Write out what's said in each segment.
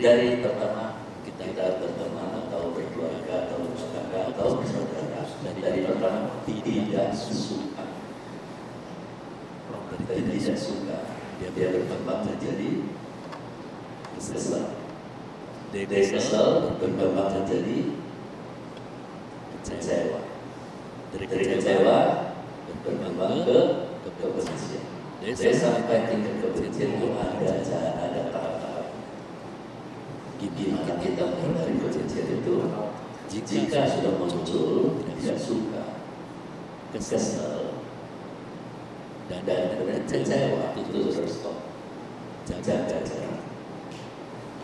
dari pertama kita berteman atau berkeluarga atau bersaudara atau bersaudara, dari pertama tidak suka, tidak suka, dia berkembang menjadi kesal, dia kesal berkembang menjadi kecewa, dari kecewa berkembang ke kebencian. Saya sampai tingkat kebencian itu ada tahap-tahap. Gimana kita menghindari kebencian itu? Jika sudah muncul tidak suka, kesal, dan kecewa, itu harus stop. Jaga jarak.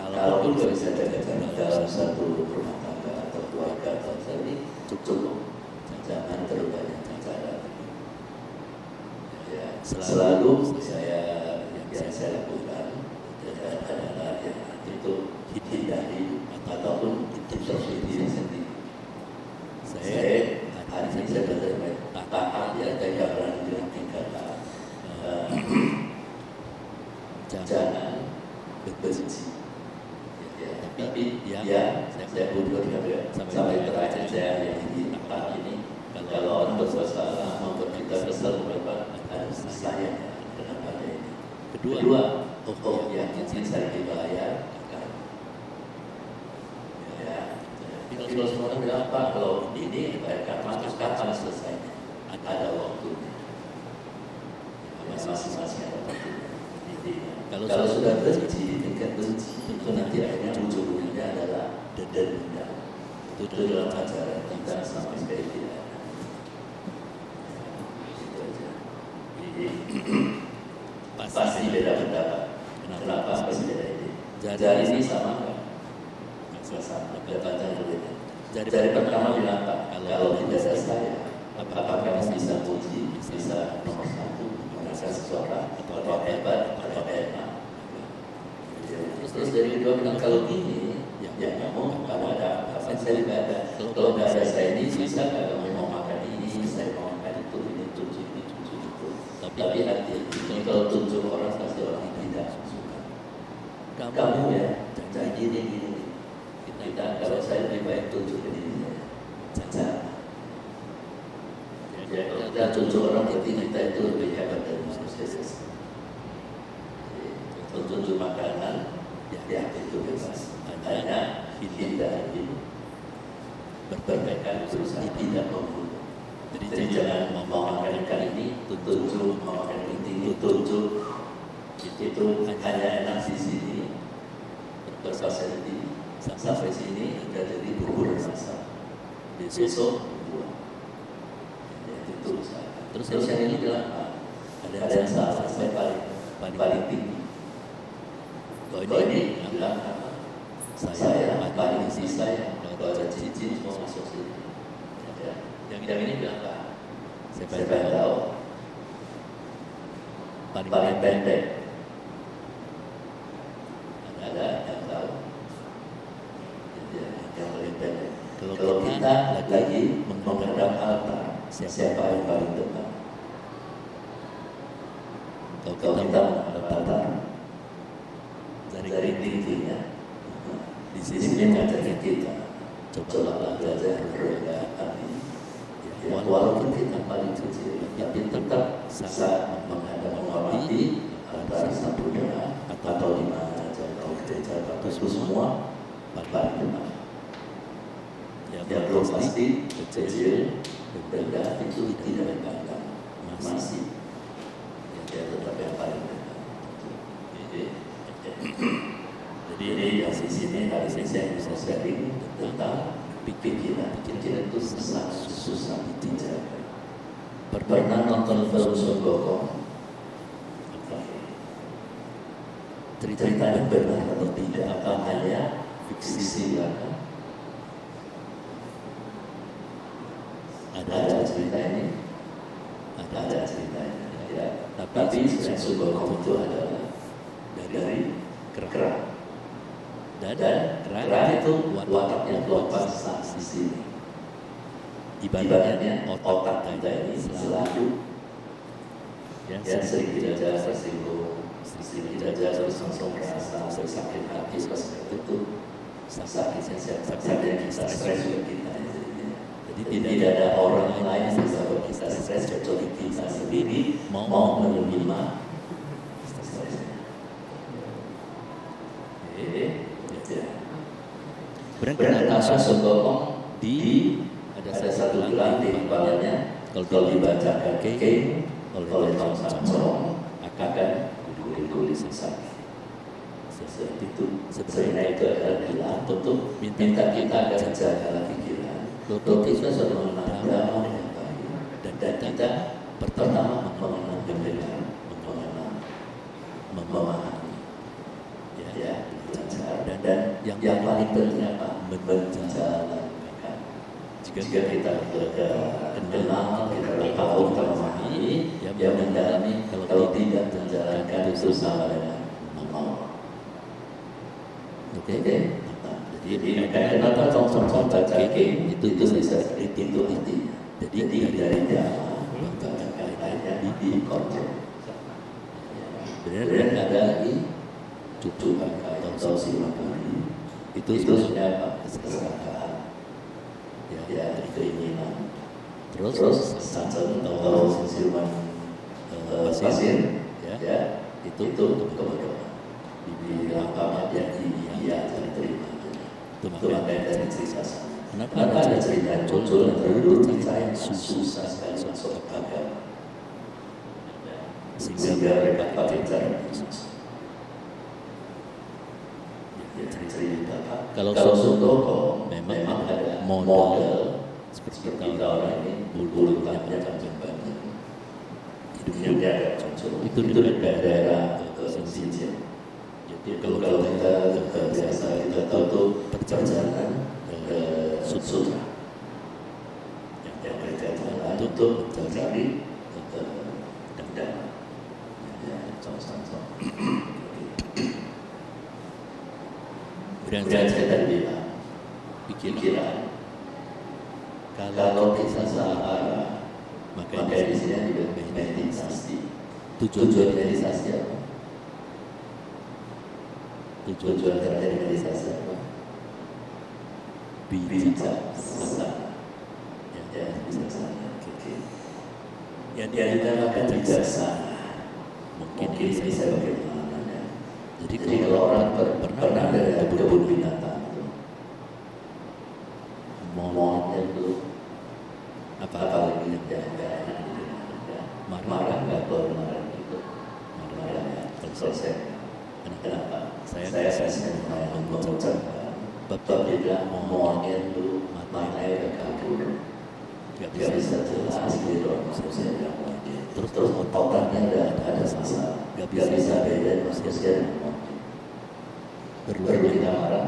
Kalaupun tidak bisa jaga jarak dalam satu rumah tangga atau keluarga atau ini cukup, jangan terlalu banyak bicara. Ya, selalu yang saya lakukan adalah itu hindari ataupun introspeksi diri sendiri. Saya hari ini saya belajar tahan ya, dari orang bilang tingkatan jangan berbenci. Ya, tapi ya saya butuh sampai terakhir saya yang di tempat ini, kalau orang berbuat salah maupun kita kesal berapa harus saya dalam hal ini. Kedua, yang ingin saya dibayar. Ya, kalau semua orang bilang apa, kalau ini dibayarkan terus kapan selesainya? Ada waktunya. Masing-masing ada waktunya. Kalau sudah benci, tingkat benci itu nanti akhirnya ujung-ujungnya adalah dendam. Itu dalam ajaran kita sama sekali tidak ada. Itu aja. Jadi pasti beda pendapat. Kenapa pasti beda ide? Jari ini sama nggak? Sama. Pendapatnya berbeda. Jari pertama bilang apa? Kalau tidak ada saya, apakah kamu bisa puji, bisa nomor satu, merasa seseorang, atau hebat, atau enak? Terus dari kedua bilang kalau ini, ya kamu ada apa? Saya tidak ada. Kalau nggak ada saya ini, bisa nggak kamu mau makan ini, saya mau makan itu, ini tunjuk itu. Tapi hati ini kalau tunjuk orang pasti orang tidak suka. Kamu ya, jangan gini. Kita kalau saya lebih baik tunjuk ke diri saya. Ya, kalau kita tunjuk orang berarti kita itu lebih hebat dari manusia. Tunjuk makanan, ya itu bebas. Hanya hindari berbaikan berusaha tidak membunuh. Jadi jangan mau makan ikan ini tunjuk, mau makan ini tunjuk. Itu hanya enak di sini, berproses di sampai sini sudah jadi bubur rasa. Besok buang. Itu usaha. Terus yang ini bilang ada yang salah, saya paling tinggi. Kalau ini bilang saya paling tinggi saya. Kalau ada cincin semua masuk sini. Yang ini bilang apa? Saya pengen tahu. Paling pendek. Ada yang tahu. Yang lebih pendek. Kalau kita lagi menghadap altar, siapa yang paling depan? Kalau kita menghadap altar, dari tingginya, di sini ngajarin kita. Coba belajar kerelaan ini. Ya, walaupun kita paling kecil, tapi tetap saat menghormati antara satu doa atau di mana atau gereja atau semua paling depan. Ya belum pasti kecil, rendah itu tidak dipandang masih. Ya tetap yang paling depan. Jadi dari sini hari ini saya bisa sharing tentang pikiran itu susah dijaga. Pernah nonton film Son Gokong? Ceritanya benar atau tidak? Apa hanya fiksi belaka? Ada cerita ini? Ada ceritanya. Ya. Tapi sebenarnya Son Gokong itu adalah dari kerak. Dan kerak itu wataknya kelopak di sini. Ibaratnya otak kita ini selalu yang sering kita tersinggung, istri kita aja terus langsung merasa sakit hati pas itu sakitnya kita stres juga kita. Jadi tidak ada orang lain yang bisa buat kita stres kecuali kita sendiri mau menerima stresnya. Kemudian kenapa Sogokong ada satu gelang di kepalanya, kalau dibacakan Keng oleh Tong Samsong akan guling-guling sakit. Seperti itu, sebenarnya itu adalah gelang untuk minta kita agar jaga pikiran. Kalau kita sudah mengenal drama dengan baik, dan kita pertama mengenal dengan memahami, ya, belajar, dan yang paling penting apa? Menjalankan. Jika kita kenal, kita tahu, kita memahami, yang mendalami, kalau tidak menjalankan itu sama dengan menolak. Oke. Jadi kenapa Tong baca Keng itu bisa itu intinya. Jadi dari dalam kaitannya di konsep. Kemudian ada lagi cucu atau silakan itu sebenarnya apa? Keserakahan. Ya, keinginan. Terus sansan atau siluman pasir, ya, itu kebodohan. Di agama dia terima. Itu makanya dari cerita sana. Kenapa ada cerita muncul dulu saya susah sekali masuk agama, sehingga mereka pakai cara cerita. Kalau Sogokong memang ada model seperti kita orang ini bulu tangkapnya banyak, hidupnya ada contoh itu dari daerah ke Sinjin. Jadi kalau kita biasa kita tahu tuh perjalanan ke Sutra yang mereka jalan untuk mencari dan contoh. Kemudian saya tadi bilang pikiran kalau kita salah arah, maka di sini juga meditasi. Tujuan meditasi apa? Tujuan dari meditasi apa? Bijaksana. Ya, bijaksana. Yang dinamakan bijaksana mungkin bisa bagaimana? Jadi kalau orang pernah dari kebun binatang itu, maunya itu apa lagi yang marah nggak marah itu marah selesai. Kenapa? Saya mengucapkan Bapak bilang maunya itu matanya kabur, nggak bisa jelas di ruang manusia yang terus otaknya ada masalah, nggak bisa beda manusia dan perlu kita marah,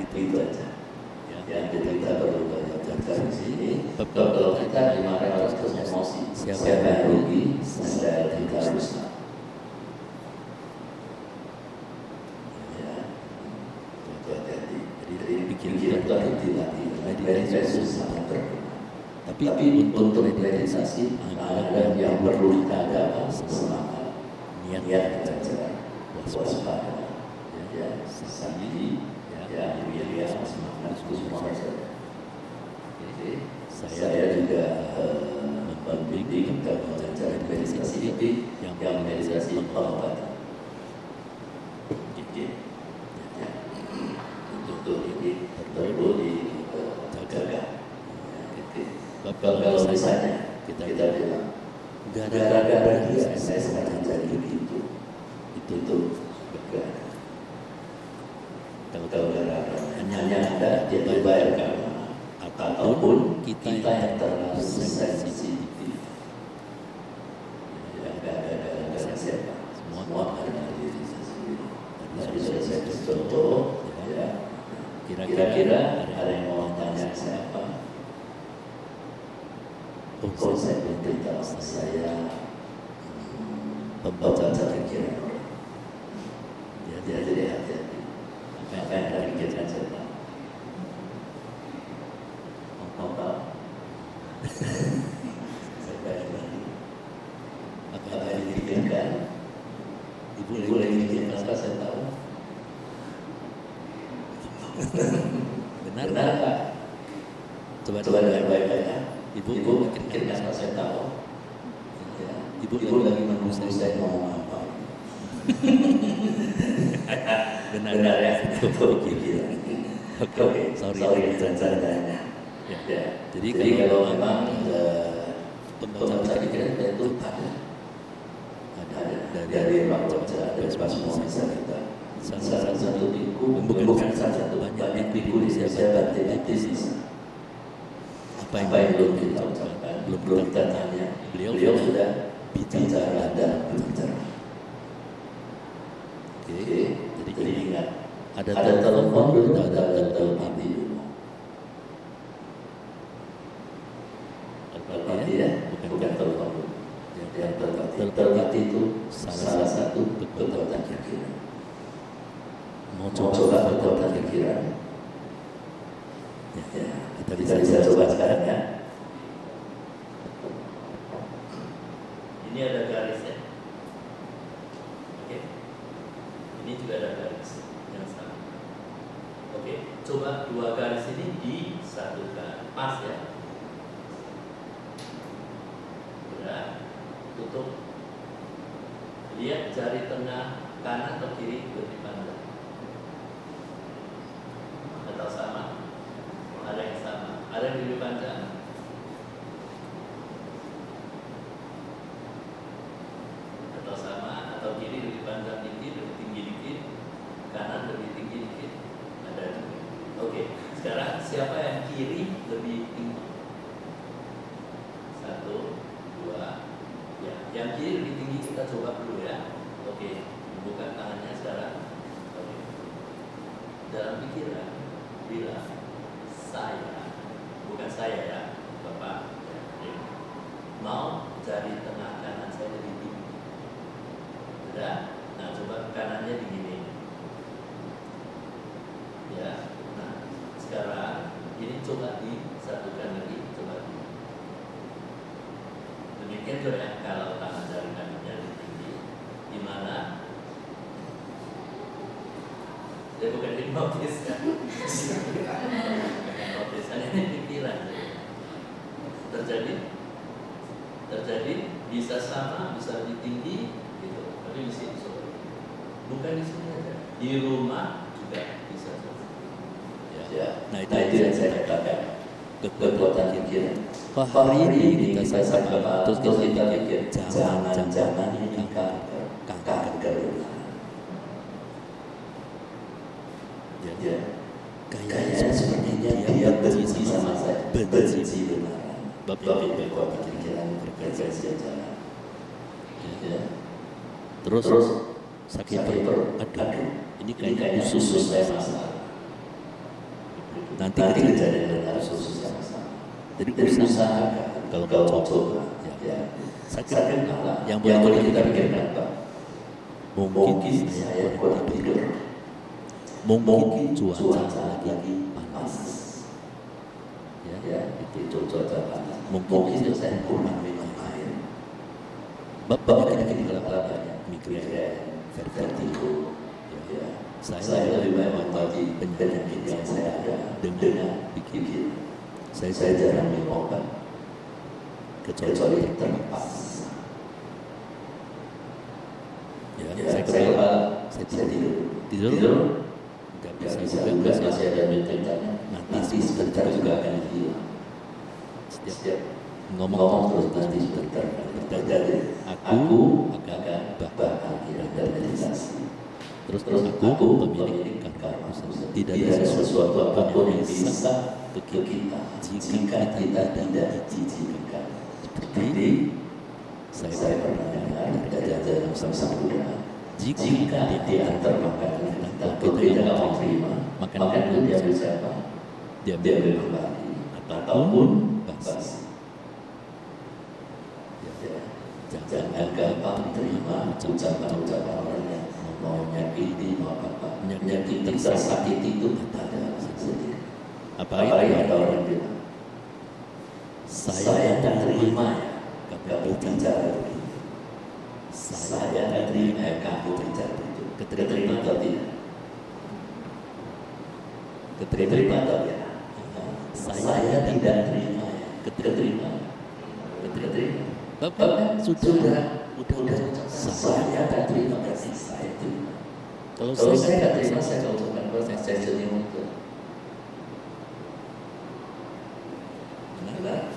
itu aja. Yang kita perlu belajar di sini. Kalau kita dimarahi terus emosi, siapa yang rugi? Saya kita rusak. Jadi pikiran itu harus dilatih. Meditasi sangat berguna. Tapi untuk meditasi ada yang perlu kita ada semangat, niat belajar, waspada, sandi, wirya, semangat, semua saja. Saya juga membimbing dan belajar meditasi yang meditasi pengobatan. Untuk ini perlu dijaga. Kalau misalnya kita bilang gara-gara dia saya sengaja jadi begitu, itu gara. Kalau gara-gara hanya ada dia bayar karena ataupun kita yang terlalu sensitif. Gara-gara siapa? Semua ada diri sendiri. Tadi sudah saya contoh, ya. Kira-kira ada yang mau tanya siapa? Konsep berita saya pembaca pikiran orang. Jadi hati-hati. Apa yang ada pikiran saya? Apa? Apa yang dipikirkan? Benar? Benar Pak? Coba dengan baik-baiknya. Ibu pikirkan kalau saya tahu. Ya. Ibu lagi menunggu saya ngomong apa. Benar ya? Itu pikiran. Oke, sorry bercandanya. Ya. Jadi kalau memang pembaca pikiran itu ada dari Pak Roja, dari Pak semua bisa kita. Salah satu biku, bukan salah satu banyak biku di siapa aktivis. Apa yang belum kita ucapkan, belum kita tanya, beliau sudah bicara dan berbicara. Oke, jadi ingat, ada telepon dulu, ada telepon dulu. Telepati ya, bukan telepon dulu. Yang telepati itu salah satu kekuatan pikiran. Mau coba kekuatan pikiran? Ya, kita bisa coba sekarang ya. Ini ada garisnya. Oke. Ini juga ada garis yang sama. Oke, coba dua garis ini disatukan. Pas ya. Sudah. Tutup. Lihat jari tengah kanan atau kiri lebih panjang. Atau sama? Ada yang sama. Ada yang lebih panjang. Atau sama, atau kiri lebih panjang dikit, lebih tinggi dikit, kanan lebih tinggi dikit. Ada juga. Oke, sekarang siapa yang kiri lebih tinggi? 1, 2. Ya, yang kiri lebih tinggi kita coba dulu ya. Oke, buka tangannya sekarang. Oke. Dalam pikiran bilang saya, bukan saya ya, Bapak, ya, mau jari tengah kanan saya lebih tinggi. Sudah? Nah, coba kanannya digini. Ya, nah, sekarang ini coba disatukan lagi, coba. Demikian juga ya, kalau tangan jari kanannya lebih tinggi, di mana? Ya bukan hipnotis ya. Hipnotis ini pikiran. Terjadi bisa sama, bisa lebih tinggi gitu. Tapi di sini sorry. Bukan di sini aja. Di rumah juga bisa. Ya. Nah itu yang saya katakan. Kekuatan pikiran. Hari ini kita sama terus kita pikir jangan ini kanker. Ya, kayaknya sepertinya dia benci sama saya, benci benar. Bapak kekuatan pikiran frekuensi jalan. Ya. Terus sakit perut, aduh, ini kayaknya usus saya masalah. Nanti kejadian benar usus saya masalah. Jadi usaha kalau mau coba, ya. Sakit apa? Yang boleh kita pikirkan Pak. Mungkin saya kurang tidur. Mungkin cuaca lagi panas. Ya, itu cuaca panas. Mungkin saya kurang minum air. Bapak kira-kira apa? Migrain, vertigo. Ya, saya lebih banyak mengobati penyakit yang saya ada dengan pikir. Saya jarang minum obat kecuali terlepas. Ya, saya tidur. Gak bisa juga masih ada beritanya. Nanti sebentar juga akan hilang. Setiap ngomong terus nanti sebentar terjadi. Aku akan bahagia dan meditasi. Terus aku pemilik karma. Tidak ada sesuatu apapun yang bisa ke kita jika kita tidak dijijikan. Seperti saya pernah dengar dari ajaran Sang Buddha. Jika diantar makanan kita tidak mau terima, makanan itu diambil siapa? Diambil kembali ataupun basi. Jangan gampang terima ucapan-ucapan orang yang mau menyakiti, menyakiti tersakiti itu ada sendiri. Apalagi ada orang bilang, saya tidak terima ya, kamu bicara begini. Saya tidak terima kamu bicara begitu. Keterima atau tidak? keterima atau ya? Saya tidak terima ya. Keterima. Bapak sudah saya akan terima kasih saya terima. Kalau saya nggak terima, saya nggak ucapkan berkat, saya jadi untuk. Benar?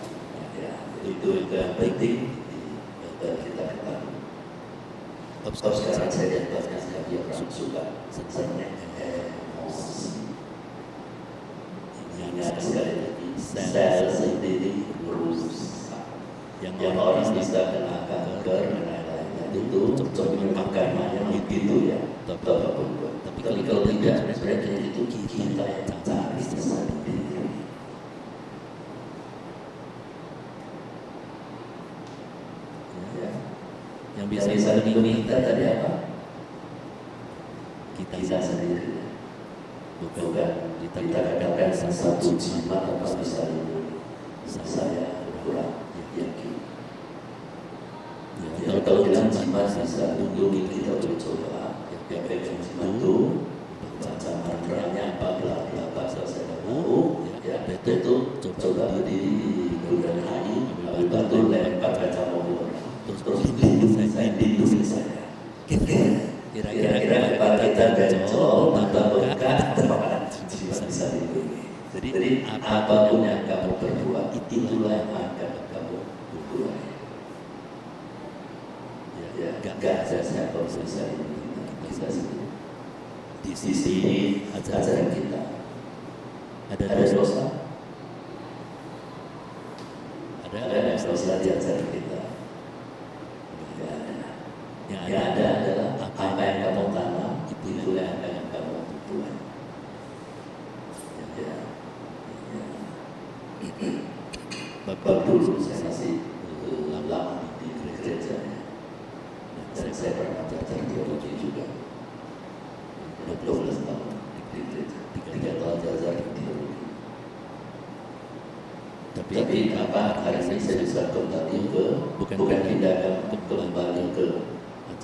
Ya, itu yang penting kita ketahui. Kalau sekarang saya lihat banyak sekali orang suka senang emosi. Ingat sekali lagi, sel sendiri rusak. Yang orang bisa kena kanker dan lain-lain itu coba makanannya begitu ya. Tapi kalau tidak, sebenarnya itu kita yang cari sendiri. Ya. Yang bisa diminta tadi apa? Kita sendiri. Bukan kita katakan satu jimat apa bisa saya kurang yakin. Ya, kalau bilang jimat bisa dulu kita coba ya pegang jimat itu baca mantranya apa bla bla bla selesai tahu ya itu coba berdiri di gunung air ambil batu lempar kaca mobil terus lindungi saya. Kira-kira kalau kita bencol maka berkat bisa dilindungi. Jadi apapun yang kamu berbuat itulah yang akan kamu buat. Ya, gak ada siapa bisa dilindungi kita sendiri. Di sini ajaran kita ada dosa. Ada dosa di ajaran kita. Yang ada adalah apa yang kamu tanam, itulah yang akan kamu tuai. Bapak dulu saya masih lama di gereja, dan saya pernah belajar teologi juga. 12 tahun di gereja, 3 tahun belajar teologi. Tapi apa hari ini saya bisa kembali ke bukan tindakan kembali ke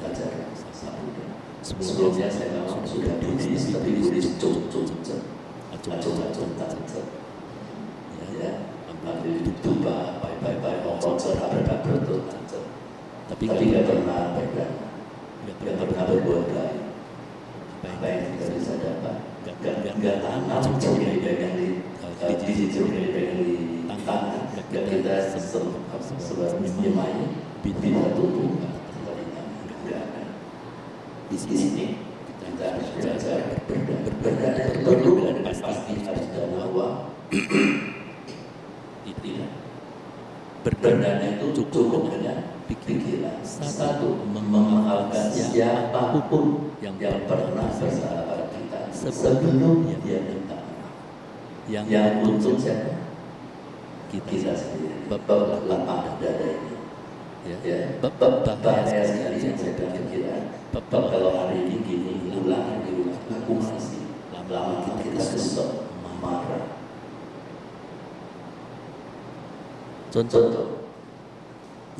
ajaran Sabuddha. Sebelumnya saya memang sudah Buddhis, tapi Buddhis acung-acung ya, ambil duba, bye-bye, ngomong serabut tuh, tapi nggak pernah pegang, nggak pernah berbuat baik. Apa yang kita bisa dapat, nggak tanam curi pegang di tangan, nggak kita sebagai bisa tumbuh. Di sini kita harus belajar berdana dan pasti harus bahwa tidak berdana itu cukup dengan pikiran. Satu, memaafkan siapapun yang pernah bersalah pada kita sebelum dia minta maaf. Yang untuk siapa? Kita sendiri. Bapak lapang dada ini. Ya, Bapak bahaya sekali yang saya pikirkan. Bapak kalau hari ini gini, ulang, hukum masih lama kita kesel, marah. Contoh,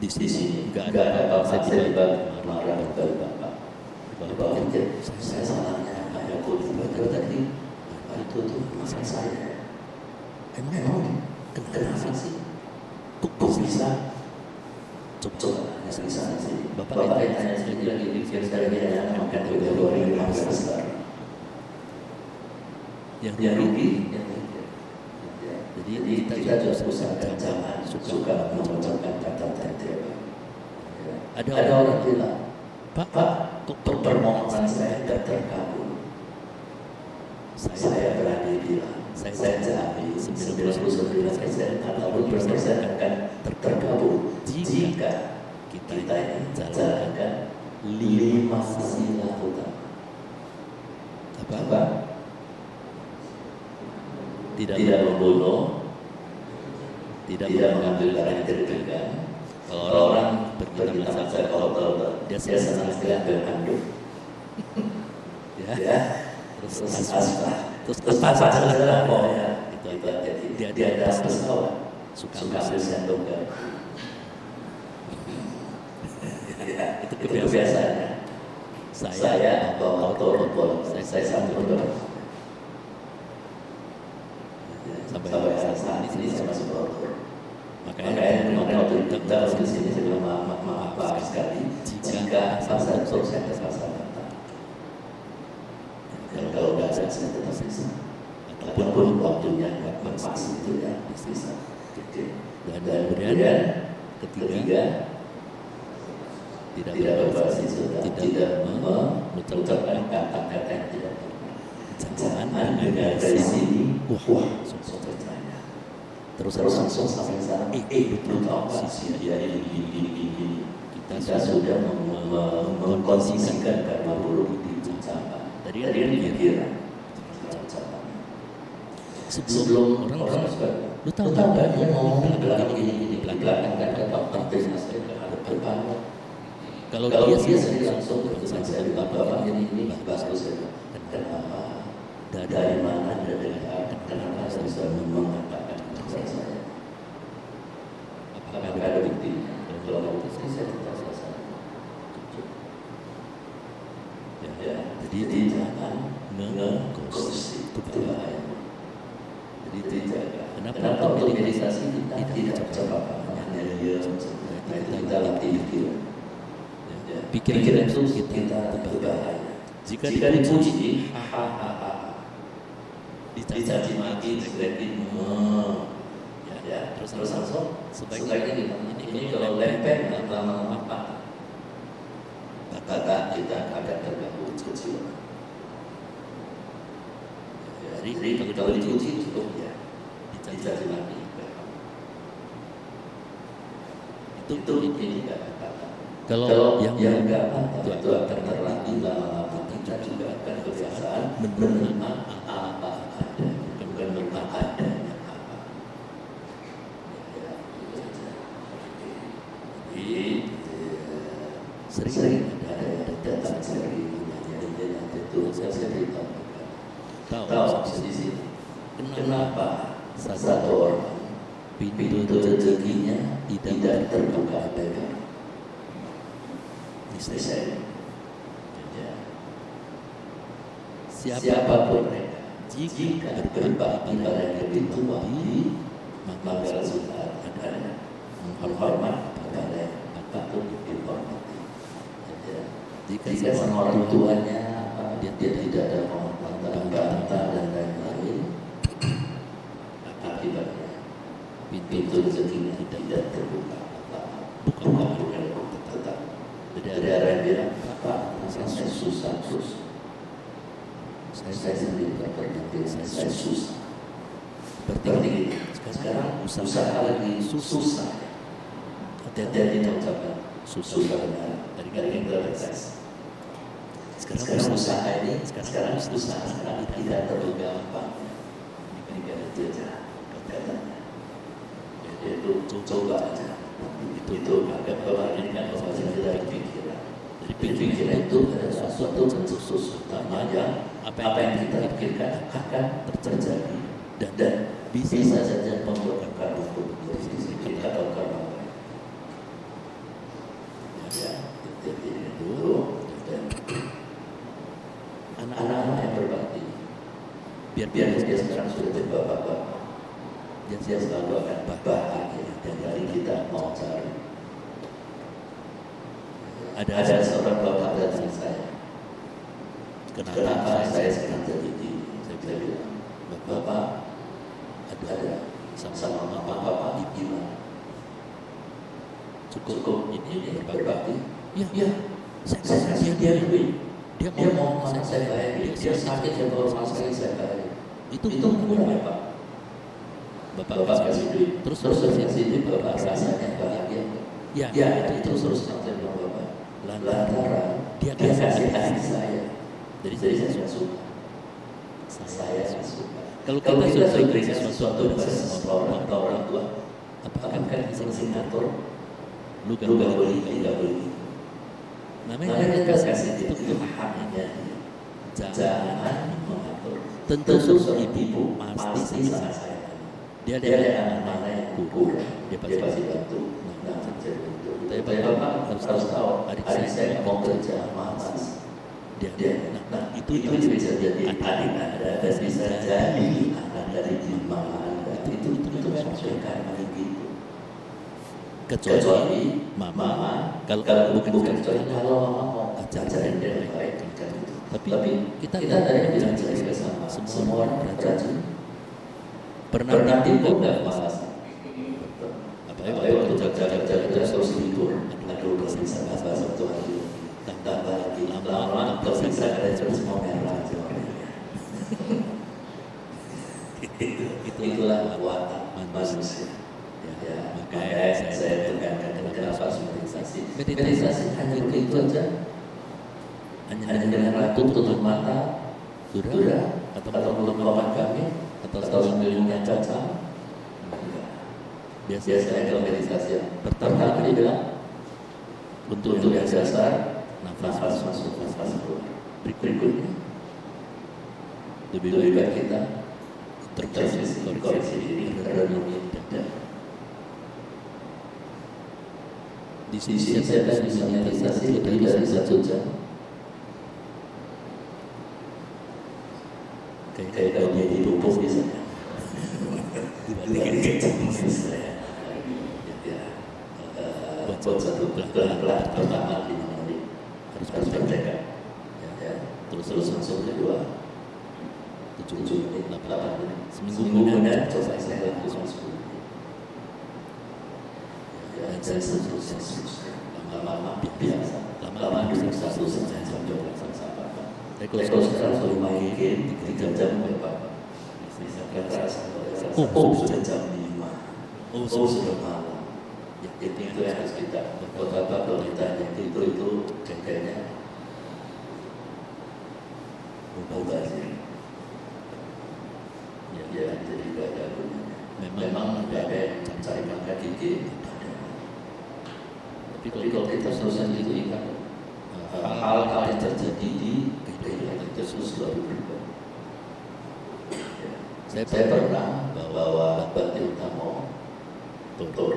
di sini nggak ada apa-apa, saya tiba marah kepada Bapak. Bapak pikir, saya salahnya, aku tiba-tiba tadi, itu masalah saya. Emang kenapa sih? Kok bisa? Coba di sana sih. Bapak tanya sendiri lagi pikir sekarang ini hanya makan 2015 sekarang. Yang rugi. Jadi kita harus usahakan jangan suka mengucapkan kata-kata terima. Ada orang bilang, Pak, permohonan saya tidak terkabul. Saya berani bilang, saya jamin 99% atau 100% akan terkabul jika kita ini jalankan 5 sila utama. Apa? Tidak membunuh, tidak mengambil barang yang dirugikan. Kalau orang berkata saya kalau dia senang diambil handuk, ya, terus asbah, terus adalah pokoknya itu dia ada pesawat suka ambil sendok kan. Itu kebiasaannya. Saya bawa motor, saya sambut sini saya masuk outdoor. Makanya kemarin waktu kita ke sini saya bilang maaf sekali jika pasar itu saya ke pasar kota. Kalau nggak ada saya tetap bisa. Ataupun waktunya nggak pas itu ya bisa. dan kemudian ketiga tidak berbasis sudah tidak mengucapkan kata-kata yang tidak jangan dengar dari sini wah percaya terus langsung sampai sana lu tahu nggak sih dia ini kita sudah mengkondisikan karma buruk di ucapan tadi dia pikiran sebelum orang suka lu tahu nggak dia ngomong belakang ini belakang kan depan kalau dia sendiri langsung saya bilang bapak ini bagus ya kenapa dari mana kenapa saya bisa mengatakan saya apakah ada buktinya kalau saya tidak selesai ya jadi jangan ngegosip itu bahaya jadi dijaga kenapa untuk meditasi kita tidak cepat hanya diam kita latih pikiran itu kita berbahaya jika dipuji dicaci maki dijelekin ya terus langsung sebaiknya ini kalau lempeng lama-lama kata kita akan terganggu kecil. Jadi kalau dipuji cukup ya dicaci maki itu ini kata kalau yang enggak itu akan terlatih lama-lama kita juga akan kebiasaan menerima apa ada bukan menerima adanya apa. Jadi sering ada datang sering yang itu saya cerita tahu di sini kenapa satu orang pintu rezekinya tidak terbuka lebar. Saya siapapun mereka jika berbakti pada yang lebih tua maka sudah ada menghormat pada yang patut dihormati. Jika sama orang tuanya dia tidak ada penghormatan bantah dan lain-lain akibatnya pintu rezekinya tidak terbuka. Bukan tetap dari arah yang bilang Pak saya susah terus saya sendiri tak pernah saya susah seperti sekarang usaha lagi susah hati-hati mengucapkan susah dari realitas sekarang usaha ini sekarang usaha tidak terduga apa diberikan jejak katanya itu coba aja itu agak membandingkan bahwa saya tidak pikiran. Jadi pikiran itu adalah sesuatu khusus utama yang apa yang kita pikirkan akan terjadi dan bisa saja membuat karma dari sisi kita atau karma lain. Ya, jadi itu dan anak-anak yang berbakti biar dia sekarang sudah jadi bapak-bapak dia selalu akan bahagia dan dari kita mau cari ada seorang bapak datang saya kenapa saya sekarang jadi saya bilang bapak ada sama bapak gimana cukup ini berbakti ya saya kasih dia duit dia mau mana saya bayar dia sakit saya bawa rumah sakit saya bayar itu murah ya Pak. Bapak kasih duit, terus kasih duit, Bapak rasanya bahagia. Ya itu terus saya bilang Bapak. Lantaran dia kasih hati saya. Jadi saya suka. Saya suka. Kalau kita sudah berikan sesuatu kepada orang tua, apakah kita mengatur? Lu gak boleh, tidak boleh. Namanya kasih itu haknya. Jangan mengatur. Tentu ibu pasti sangat sayang. Dia ada anak mana yang kurang, dia pasti bantu. Tapi Bapak harus tahu, adik saya mau kerja malas. Itu bisa jadi adik Anda, dan bisa jadi anak dari ibu Anda. Itu karena begitu. Kecuali mama kalau bukan kecuali kalau mama mau ajarin dia baik kan itu. Tapi kita tadi bilang cerita sama semua orang rajin. Pernah timbul nggak malas? Apalagi waktu jaga-jaga terus tidur. Aduh, belum bisa bahas satu hari. Tambah lagi lama-lama belum bisa ada terus mau merah. Itulah watak manusia. Ya, makanya saya tekankan kenapa meditasi. Meditasi hanya begitu aja. Hanya dengan waktu tutup mata, duduk atau melupakan kaki, atau sambil caca. Biasanya kalau meditasi pertama dibilang untuk yang dasar, nafas masuk, nafas keluar. Berikutnya lebih baik kita koreksi diri renungi dan di sini saya bisa meditasi lebih dari 1 jam. Kayak kalau dia di pupuk misalnya. Buat satu pelan-pelan pertama 5 menit harus berdekat. Terus masuk kedua 7 menit, 8 menit. Seminggu kemudian coba saya lakukan 10 menit. Dan seterusnya. Lama-lama biasa. Lama bisa 1 jam sama. Kalau sekarang sudah main game 3 jam berapa? Bisa kerasa. Sudah jam 5. Sudah malam. Itu yang harus kita apa kalau ditanya itu kayaknya ubah sih. Ya jadi gak ada gunanya. Memang ada yang cari makan gigi. Tapi kalau kita selesai itu ingat hal-hal yang terjadi di kehidupan kita selalu berubah. Saya pernah bawa Batin Utama Tutur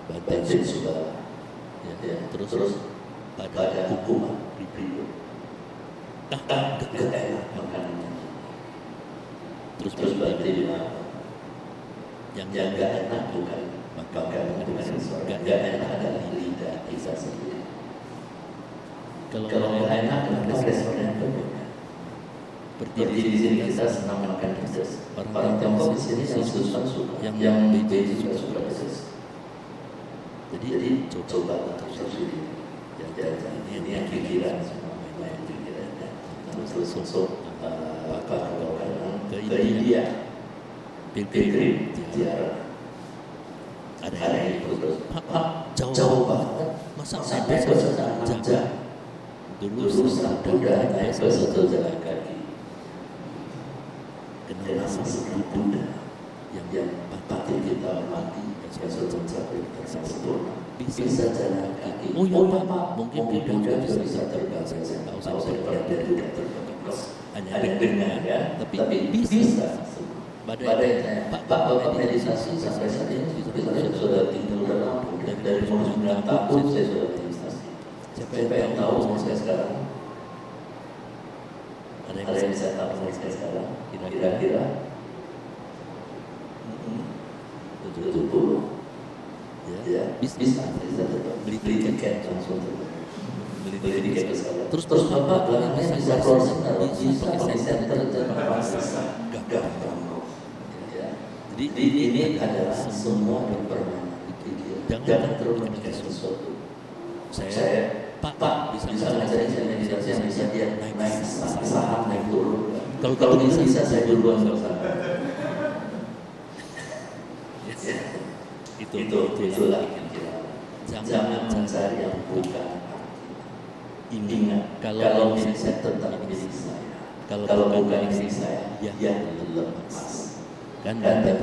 Batin Subala terus pada hukuman ribut gak enak makanannya. Terus Batin bilang yang gak enak bukan makanan gak enak adalah lidah kita sendiri. Kalau gak enak kenapa restoran penuh? Berdiri di sini kita senang makan pedas. Orang Tiongkok di sini yang suka, yang BJ juga suka pedas. Jadi coba untuk sendiri. Ya, ini yang pikiran semua, main pikirannya. Terus masuk kalau ke India, pilgrim ziarah. Ada yang ikut terus. Jauh banget. Masa sampai jam. Dulu udah naik ke satu jalan kaki. Kenal masuk Buddha yang batin kita hormati, yang sudah mencapai sempurna, bisa jalan kaki. Oh ya Pak, mungkin Buddha bisa terbang. Saya tahu saya pernah tidak terbang. Hanya dengar ya, tapi bisa. Badai Pak Bapak meditasi sampai saat ini sudah tidur dalam dari umur 9 tahun saya sudah meditasi. Siapa yang tahu saya sekarang? Ada yang bisa tahu saya sekarang? Kira-kira 70. Ya, bisa beli tiket langsung beli tiket sekarang. Terus Bapak bisa closing bisa center gampang. Jadi ini adalah semua berpermainan pikir. Jangan terlalu memikir sesuatu. Saya Pak bisa ngajarin saya meditasi yang bisa dia naik saham naik turun. Kalau bisa saya duluan nggak usah. Itulah pikiran. Jangan mencari yang bukan. Ingat kalau milik saya tetap milik saya. Kalau bukan milik saya, ya lepas. Dan hanya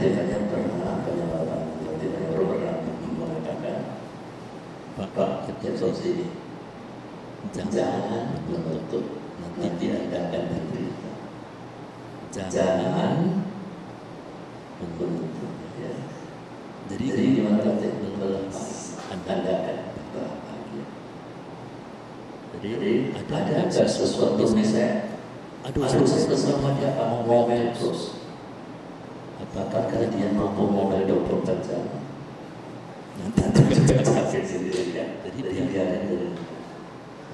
pernah penyelamatan, tidak pernah mengatakan Pak kerja sini jangan menutup nanti tidak akan menderita. Jangan menutup. Ya. Jadi gimana nanti melepas Anda akan bahagia. Jadi ada sesuatu misalnya, aduh saya sama dia mau terus. apakah dia mampu memulai 24 jam? Nanti juga capek sendiri ya. Jadi dia ada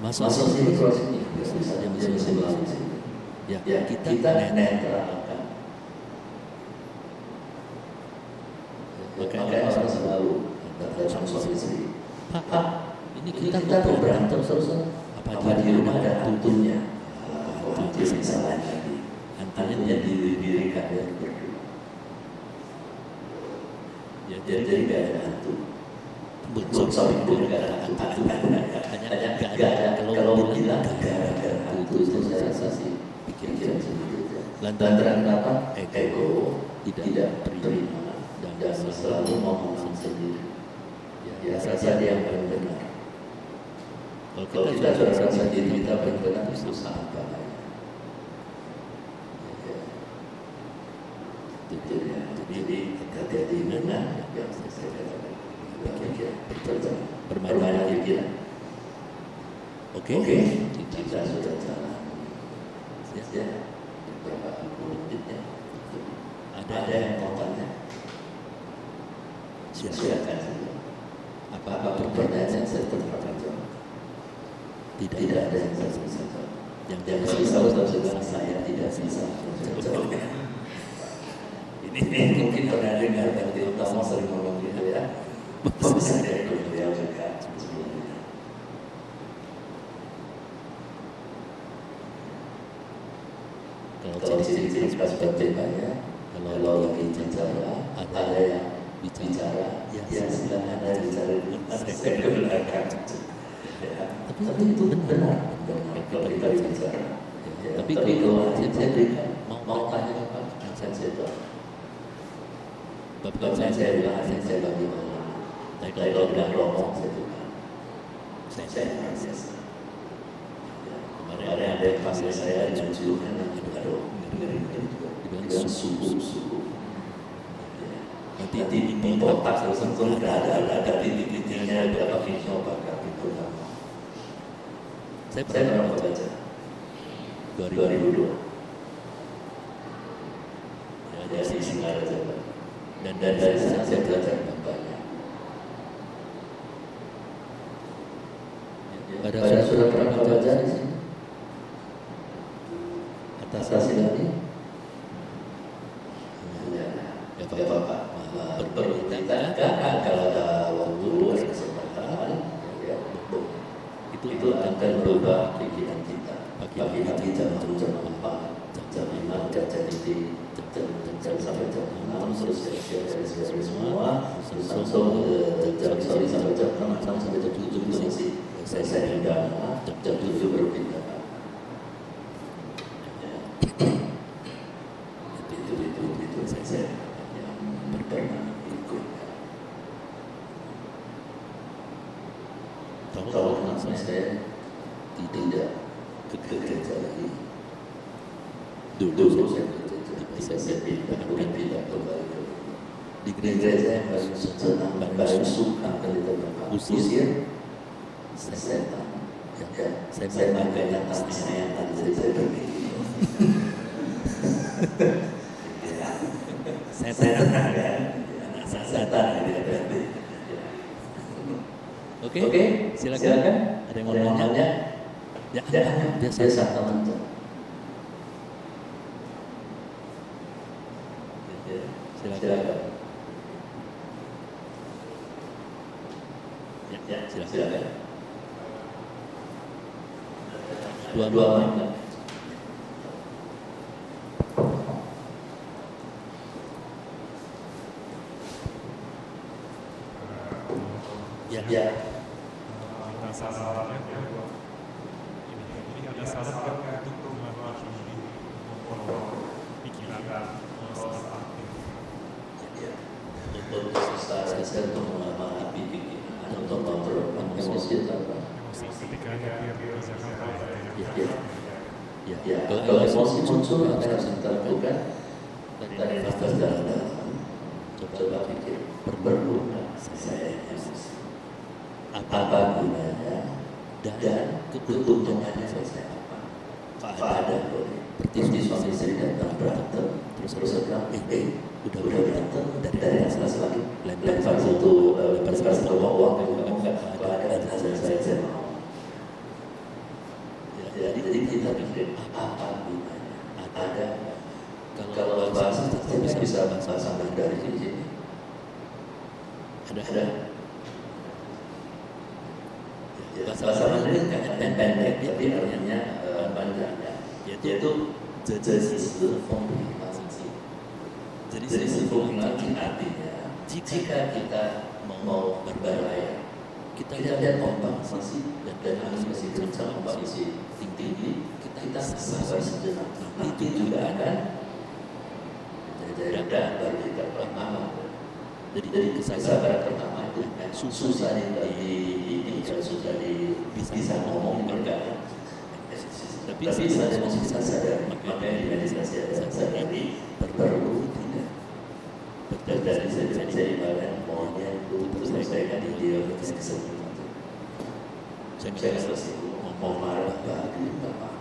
masuk sini keluar sini bisa masuk sini. Ya kita netralkan. Makanya orang selalu datang suami istri. Pak, ini kita berantem terus. Apa di rumah ada hantunya? Itu salah lagi. Hantunya diri kalian berdua. Ya, jadi gak ada hantu. Suami pun gak ada hantu. Hanya gak ada. Kalau bilang gak ada hantu itu saya rasa sih pikiran sendiri. Lantaran apa? Ego tidak terima dan selalu ngomong sendiri. Ya rasa dia yang paling benar. Kalau kita sudah rasa diri kita paling benar itu susah apa? Jadi hati-hati dengan yang saya katakan. Pikiran permainan pikiran. Oke, kita sudah jalan. Ya, beberapa menit ya. Ada yang mau tanya? Silakan saja. Apa pertanyaan saya terpaksa jawab? Tidak ada yang saya bisa jawab. Yang bisa jawab saya tidak bisa jawab. Ini mungkin pernah dengar dari utama sering ngomong gitu ya. Bisa dari beliau juga sebelumnya. Kalau ciri-ciri pas bertanya, kalau lagi bicara, ada yang bicara, ya silakan ada bicara di saya belakang. Tapi itu benar kalau kita bicara. Tapi kalau saya berikan mau tanya apa, saya jawab. Bapak saya bilang saya bagaimana. Tapi kalau udah ngomong saya juga. Saya proses. Kemarin ada yang panggil saya jujur kan, aduh, dengan suku. Nanti di otak tersentuh ada titik-titiknya berapa video bakal itu. Saya pernah baca 2002. Ya dari Singaraja. Dan dari sana saya belajar banyak. Ada surat pernah baca di sini. Atas ini. Ya Bapak. Berita kalau ada waktu ada kesempatan, ya, itu akan berubah pikiran kita. Pagi jam 4, jam 5, jam sampai jam 6, terus siap semua, langsung jam sampai jam 6 sampai jam 7 itu masih saya pindah, jam 7 baru pindah. Itu saya pernah ikut. Kalau kenapa saya tidak ke gereja lagi. Dulu saya pindah kembali di gereja yang paling senang dan paling suka ketika usir setan. Saya pakai setan jadi saya pergi. Setan gitu. Oke, silakan. Ada yang mau nanya? Ya, biasa teman. Silakan. Ya, silakan. Dua menit. Ya. Sasarannya ini ada saran untuk memahami pikiran secara aktif. Untuk saya untuk memahami pikiran atau kontrol emosi apa? Emosi ketika dia berbicara. Ya. Kalau emosi muncul apa yang harus kita lakukan? Dari nafas dalam. Coba pikir berguna saya emosi. Apa gunanya dan keuntungannya saya apa? keadaan seperti suami istri datang berantem, terus bilang, udah berantem dari atas lagi, lempar satu uang, kamu nggak keadaan saya mau. Jadi kita pikir apa gunanya? Ada kalau bahasa kita bisa bahasa dari sini. Ada. Bahasa Mandarin kan pendek, tapi artinya panjang, yaitu jadi artinya jika kita mau berbahaya, kita lihat ombak masih dan harus masih kencang, ombak masih tinggi, kita sabar sejenak. Nanti juga akan ada baru kita pertama. Jadi kesabaran pertama itu susah susah bisa ngomong enggak. Tapi sadar makanya di meditasi ada sadari perlu tidak dari saya ibarat maunya itu selesaikan di dia kesempatan. Saya pasti mau marah bahagia bapak.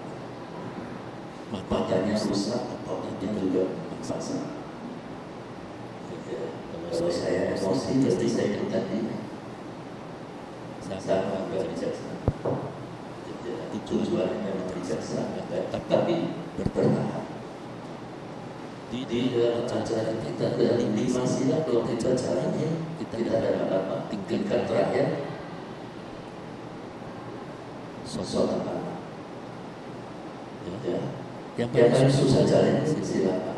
Matanya rusak, otaknya juga maksa. Kalau saya emosi, pasti saya itu tadi sama bijaksana. Tujuannya bijaksana, tapi bertahan. Di dalam ajaran kita dari 5 sila kalau kita jalannya, kita dapat apa? Tingkat terakhir, sholat malam. Yang paling susah jalan sila apa?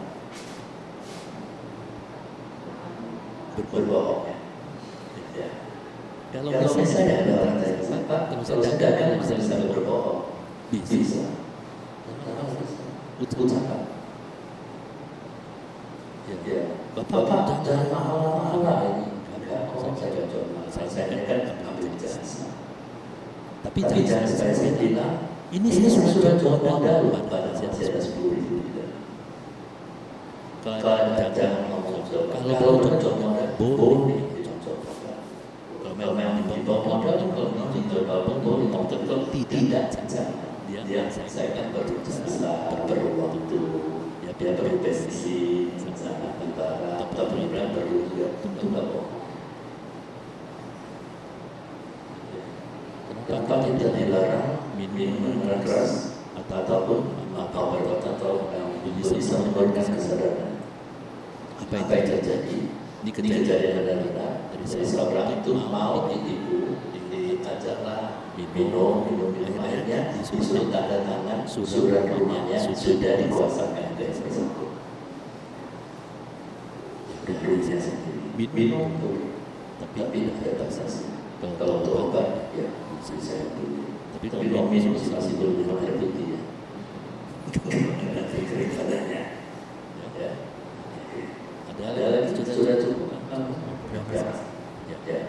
Berbohong. Kalau misalnya ada orang tanya, Pak, kalau saya dagang bisa berbohong? Bisa. Ucapan. Ya, Bapak jangan mahal-mahal ini. Enggak, saya cocok. Saya kan ambil jasa. Tapi jangan saya bilang, ini sudah jual modal pada saya 10.000. Kalau jangan ngomong kalau cocok modal boleh cocok. Kalau memang dibawa modal, kalau memang dijual boleh, kalau tidak dia saya kan perlu jasa, perlu waktu, dia perlu bensin, sana utara, atau perlu juga tentu nggak bohong. Kenapa tidak dilarang minuman keras ataupun obat atau yang bisa menurunkan kesadaran? Apa yang terjadi? Ini kejadian benar-benar dari seorang itu mau ditipu, diajaklah minum airnya, disuruh tanda tangan surat rumahnya sudah dikuasakan oleh tersebut. Kedulunya sendiri minum tapi tidak ada batasnya. Kalau untuk obat ya saya beli. Tapi kalau minum masih belum minum air putih ya. Nanti kering badannya. Ya. Ada lagi sudah cukup kan? Ya.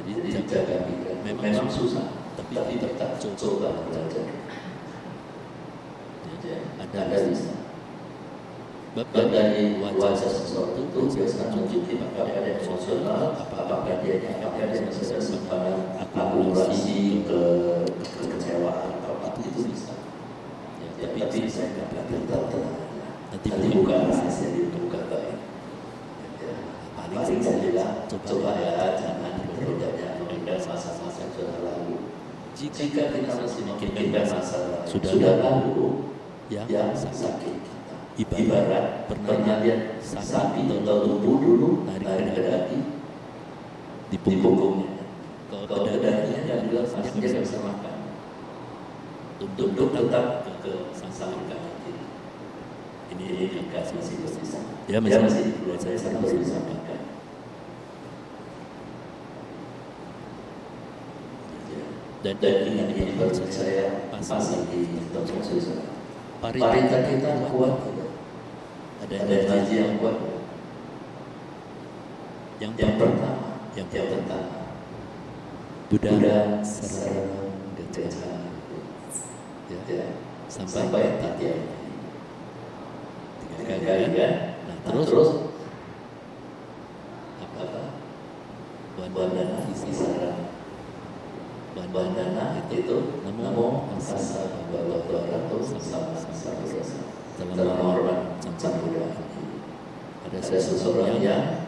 Jadi jaga pikiran. Memang susah, tapi tetap coba belajar. Ada bisa. Bab dari wajah seseorang itu biasanya menunjukkan apakah dia emosional, apakah dia masih ada simpanan akumulasi kekecewaan, apa itu bisa. Tapi saya nggak tenang. Nanti bukan rahasia dibuka baik. Paling saya bilang coba ya jangan berbeda mengingat masa-masa sudah lalu. Jika kita masih mengingat masa sudah lalu yang sakit. Ibarat pernah lihat sapi atau lembu dulu narik ke daki di punggungnya. Kalau ke dakinya dia bilang dia nggak bisa makan. Tunduk tetap ke samping kanan kiri. Ini masih bisa. Ya masih saya perlu disampaikan. Dan ini baru saya pasang di tempat saya. Parita kita kuat. Ada energi yang kuat. Yang pertama Buddha sarang gajah sampai tiga kali kan. Nah terus apa? Bandana sarang bandana itu namo tassa bhagavato arahato sama dalam orang Samudra. Ada seseorang yang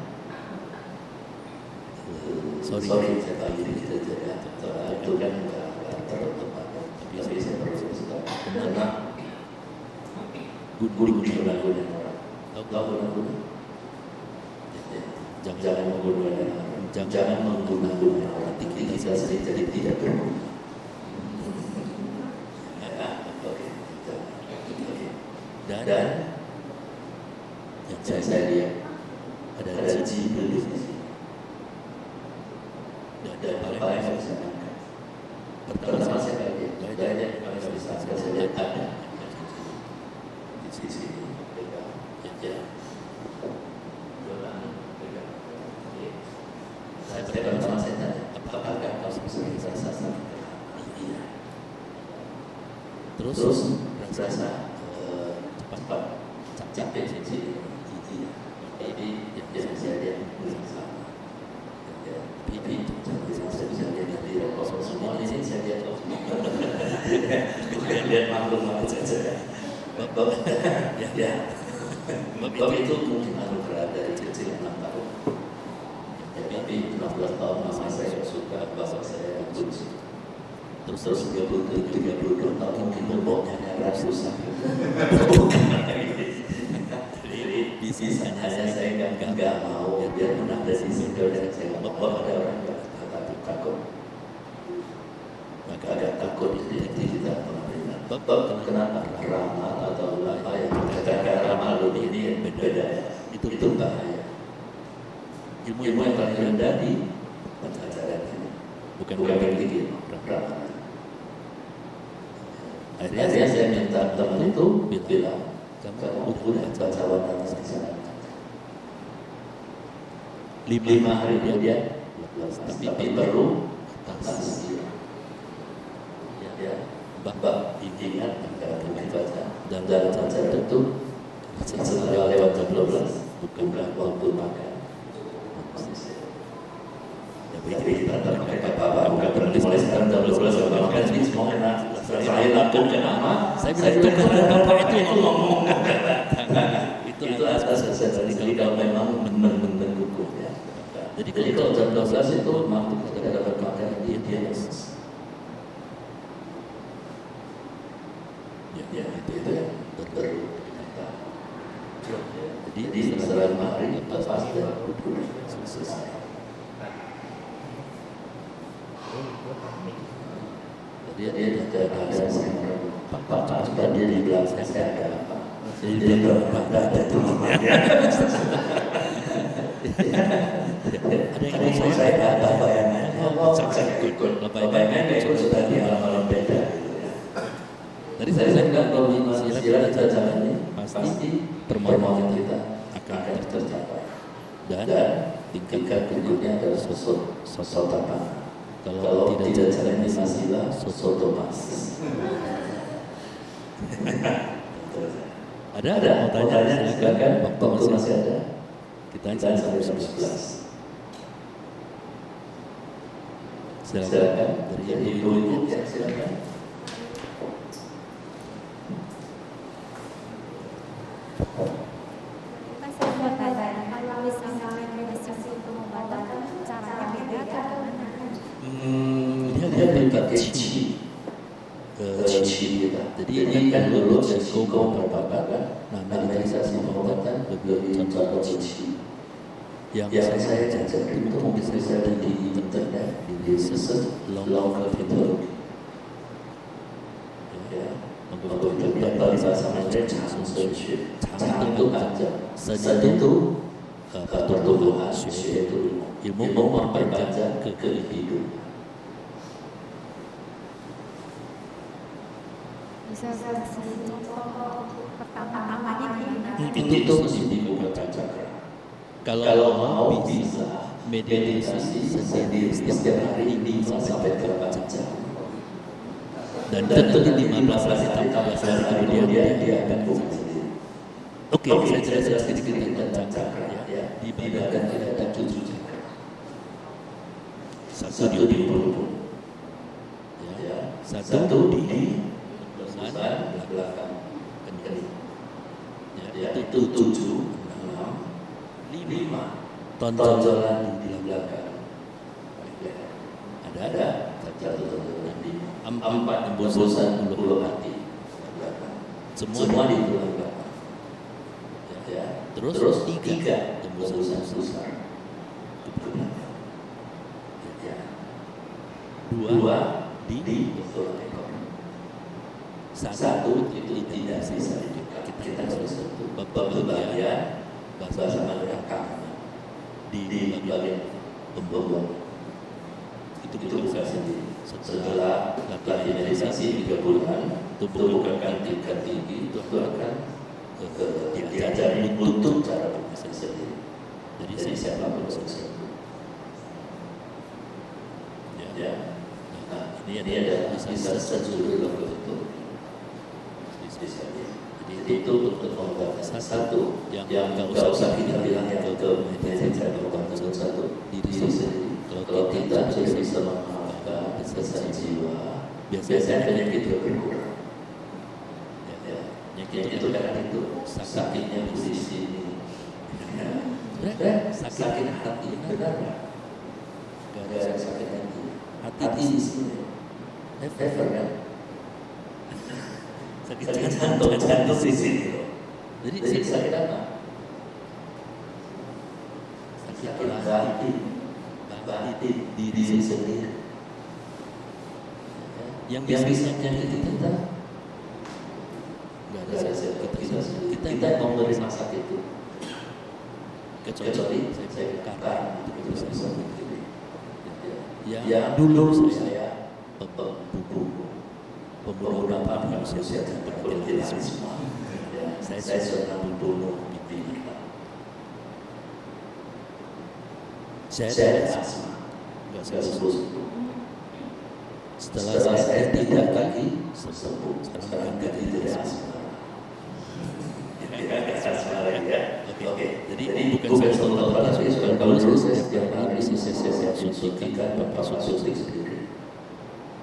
sorry saya bagi kita jadi itu kan nggak tertepat, tapi saya perlu cerita karena guna orang tahu guna jangan menggunakan orang, jangan menggunakan orang, kita sendiri jadi tidak berguna. Dan yang saya lihat ada Jibril di sini. Dan apa yang saya bisa angkat? Pertama saya lihat, banyak yang bisa saya lihat ada di sini. Saya pertama saya tanya, apakah kau bisa sasaran? Iya. Terus rasa cepat capek sih. Ini yang saya lihat sama. Pipi saya bisa lihat di rokok semua ini saya lihat bukan lihat makhluk saja. Bapak itu mungkin anugerah dari kecil 6 tahun. Tapi 16 tahun mama saya suka bapak saya kunci. Terus 32 tahun mungkin berbaunya darah susah. Jadi bisnisnya saya nggak mau dia pernah ada di situ dan saya nggak mau ada orang yang takut. Agak takut jadi tidak pernah benar. Bapak kenapa ramal atau apa yang katakan ramal ini beda ya? Itu bahaya. Ilmu yang paling rendah di ajaran ini bukan berpikir ramal. Akhirnya saya minta teman itu bilang kamu boleh baca warna di sana. 5 hari kemudian tapi perlu atas ya Bapak ingat mungkin baca dan baca itu setelah lewat jam 12 bukan waktu makan. Jadi kita pakai apa-apa bukan berarti mulai sekarang jam 12 makan ini semua enak. Saya lakukan apa? Saya bilang itu karena Bapak itu yang ngomong. Itu atas jadi kalau memang mendukung ya. Jadi kalau jam 12 itu mampu kita dapat makan dia ya itu ya perlu. Jadi selama hari pas dia selesai. Dia ada Pak juga dia di belakang saya ada apa? Jadi dia ada temannya. Ada yang saya ada bayangan. Saya ikut. Bayangan ikut sudah di malam beda. Tadi saya bilang kalau istilah kita jalani pasti permohonan kita akan tercapai. Dan tingkat berikutnya adalah sosok apa? Kalau tidak jalani masilah, soto mas. Ada mau tanya silakan. Waktu masih ada. Kita sampai 11. Silakan. Dari ibu ya silakan. Saya mau tanya, kalau misalnya meditasi pengobatan caranya beda atau gimana? Dia pakai chi kita. Jadi ini kan dulu Qigong merupakan meditasi pengobatan lebih contoh chi. Yang saya cacat itu mungkin bisa di internet di search long video. Ya, yang paling bahasa Mandarin Chang itu panjang, Sen itu pertumbuhan, Xue itu ilmu memperpanjang kehidupan. Bisa kasih contoh pertama-tamanya gimana? Itu mesti dibuka cakra. Kalau mau bisa meditasi sendiri setiap hari ini sampai berapa jam. Dan tentu di 15 hari kemudian dia akan buka sendiri. Oke, saya jelaskan sedikit tentang cakra ya. Di badan kita ada 7 cakra. Satu di mulut. satu di lengan belakang kening. Ya, itu 7, 6, 5 tonjolan di belakang. Ada satu tonjolan di 4 embusan bulu hati belakang. Semua di tulang belakang. Ya, terus 3 embusan besar ke belakang. Ya. 2 di tulang ekor. 1 itu tidak bisa kita harus bagian bahasa belakang di bagian pembuang itu bukan sendiri. Setelah latihan meditasi 3 bulan, tubuh akan tingkat tinggi, itu akan diajari untuk cara berpikir sendiri. Jadi siapapun bisa. Ya. Nah, ini adalah bisa sejujurnya betul. Jadi itu untuk pengobatan satu yang nggak usah kita bilang yang ke manajer pengobatan satu diri sendiri. Kalau kita bisa memaafkan kesalahan jiwa, biasanya penyakit juga berkurang. Penyakit itu karena itu sakitnya di sini. Sakit hati benar nggak? Gak ada sakit hati di sini. Ever kan? Sakit jantung di sini. Jadi sakit apa? Sakit batin diri sendiri. Yang bisa menyakiti kita nggak ada sakit kita mau menerima sakit itu. Kecuali saya karena itu bisa sendiri. Ya dulu saya pembunuh manusia berarti semua. Saya sudah membunuh bibi. Saya asma, nggak sembuh. Setelah saya tidak lagi sembuh, sekarang ganti dari asma. Asma lagi ya. Oke. Jadi bukan satu obat, tapi kalau dulu saya setiap hari saya suntikan bapak suntik sendiri.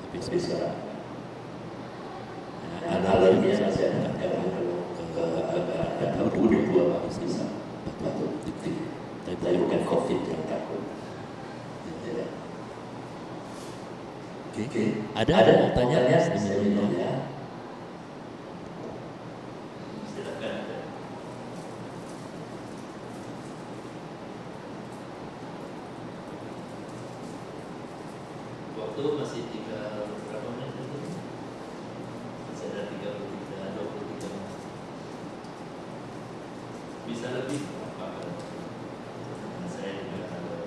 Tapi sekarang alarmnya masih ada karena ada udah 2 bisa batuk titik. Tapi bukan COVID yang takut. Oke. Ada pertanyaan sebenarnya? Silakan. Waktu masih tinggal berapa menit itu? Masih ada 23, 23 menit. Bisa lebih apa? Saya juga kalau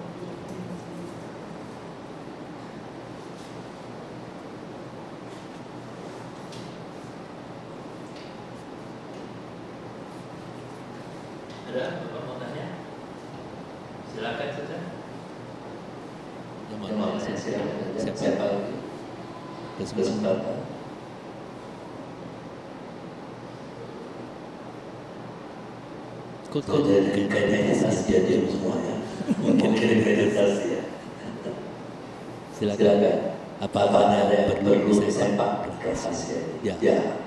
ada Bapak mau tanya? Silakan saja. Siapa lagi? Kesempatan. Kok jadi meditasi aja semuanya? Mungkin meditasi ya. Silakan. Apa-apa ada yang perlu disempak rahasia? Ya.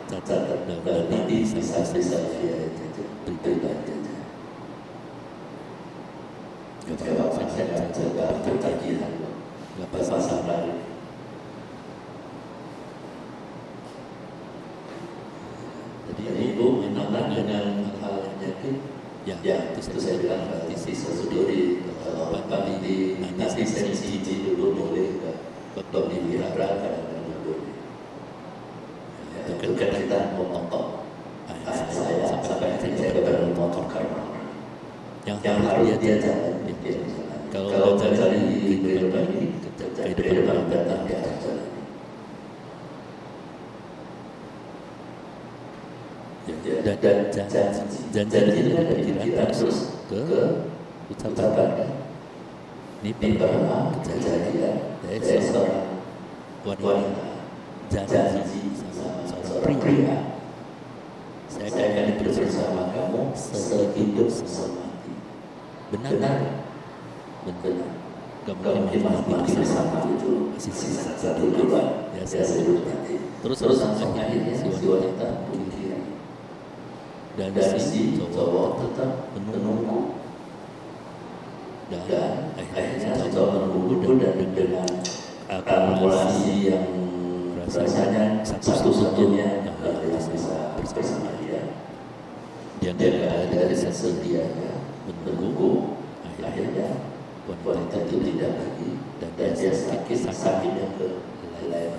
Catat. Nanti bisa via pribadi aja. Gak apa-apa, saya coba tagihan. Gak pasang lagi. Jadi ibu menolak dengan hal yang yakin. Ya, itu saya bilang berarti sesuatu di obat ini nanti sensitif dulu boleh betul dibirakan dan boleh. Itu kan kita mau motor. Saya sampai saya baru motor karena yang harus dia jalan. Kalau jalan di kehidupan ini, kehidupan datang di atas jalan. Dan janji itu ada pikiran terus ke ucapan. Ini pertama kejadian dari seorang wanita janji sama seorang pria. Saya akan hidup bersama kamu sehidup semati. Benar. Gak mungkin mati bersama itu masih satu duluan. Ya saya sebut nanti. Terus akhirnya si wanita bunuh diri. Dan si cowok tetap menunggu. Dan akhirnya si cowok menunggu dan dengan akumulasi yang rasanya satu-satunya yang bisa bersama dia. Dia dari sisi dia menunggu. Akhirnya wanita itu tidak lagi dan dia sakitnya ke leher.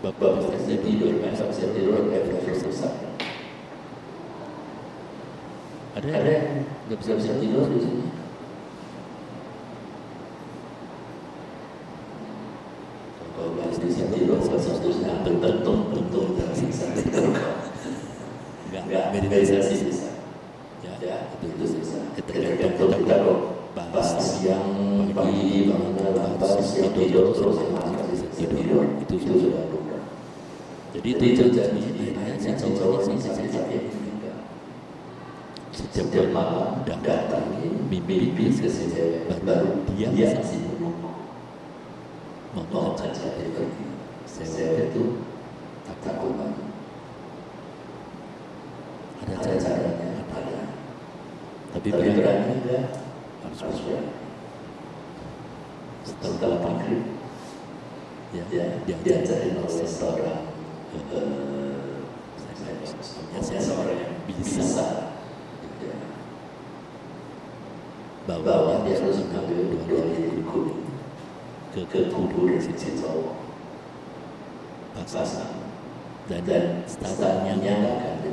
Bapak bisa tidur, bisa tidur, leher rusak. Ada yang nggak bisa tidur di sini? Kalau nggak bisa tidur, satu-satunya bentuk tersiksa tidur. Nggak meditasi bisa. Ya, itu bisa. Tergantung kita loh. Bahas siang, pagi, bangun, bahas siang tidur, terus malam bisa tidur. Itu sudah lupa. Jadi itu akhirnya si cowok ini sakit. Setiap malam datang mimpi ke si cewek, baru dia masih mau saja pergi. Cewek itu takut banget. Ada caranya, ada. Tapi berani enggak? Harus berani. Setelah maghrib, diajarin oleh seorang yang bisa. Bahwa dia harus mengambil dua lidi kuning ke kubur si cowok pasang dan startnya akan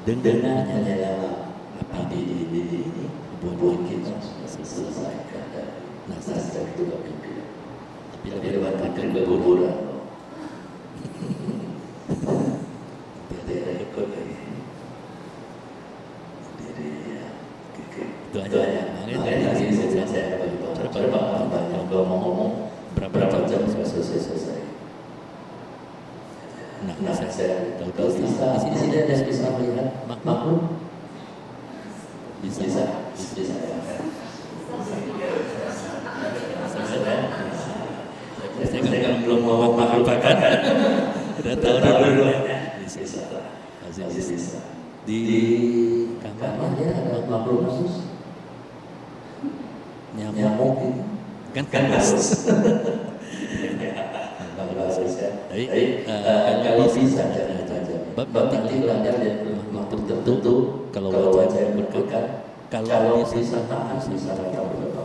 dengan menyala api di ini hubungan kita sudah selesaikan dari nasab itu gak mimpi tapi lewat ke kuburan dia ikut lagi itu aja. Makanya tadi saya bagi tahu. Coba kalau ngomong berapa jam selesai. Nah, saya tahu bisa. Di sini ada bisa melihat makhluk. Bisa. Saya kan belum mau makhluk kan. Udah tahu dulu. Bisa. Di kamarnya ada makhluk khusus. Nyamuk kan harus. Tapi kalau bisa berarti belajar dan waktu tertentu kalau wajah berkat kalau bisa tahan bisa berapa.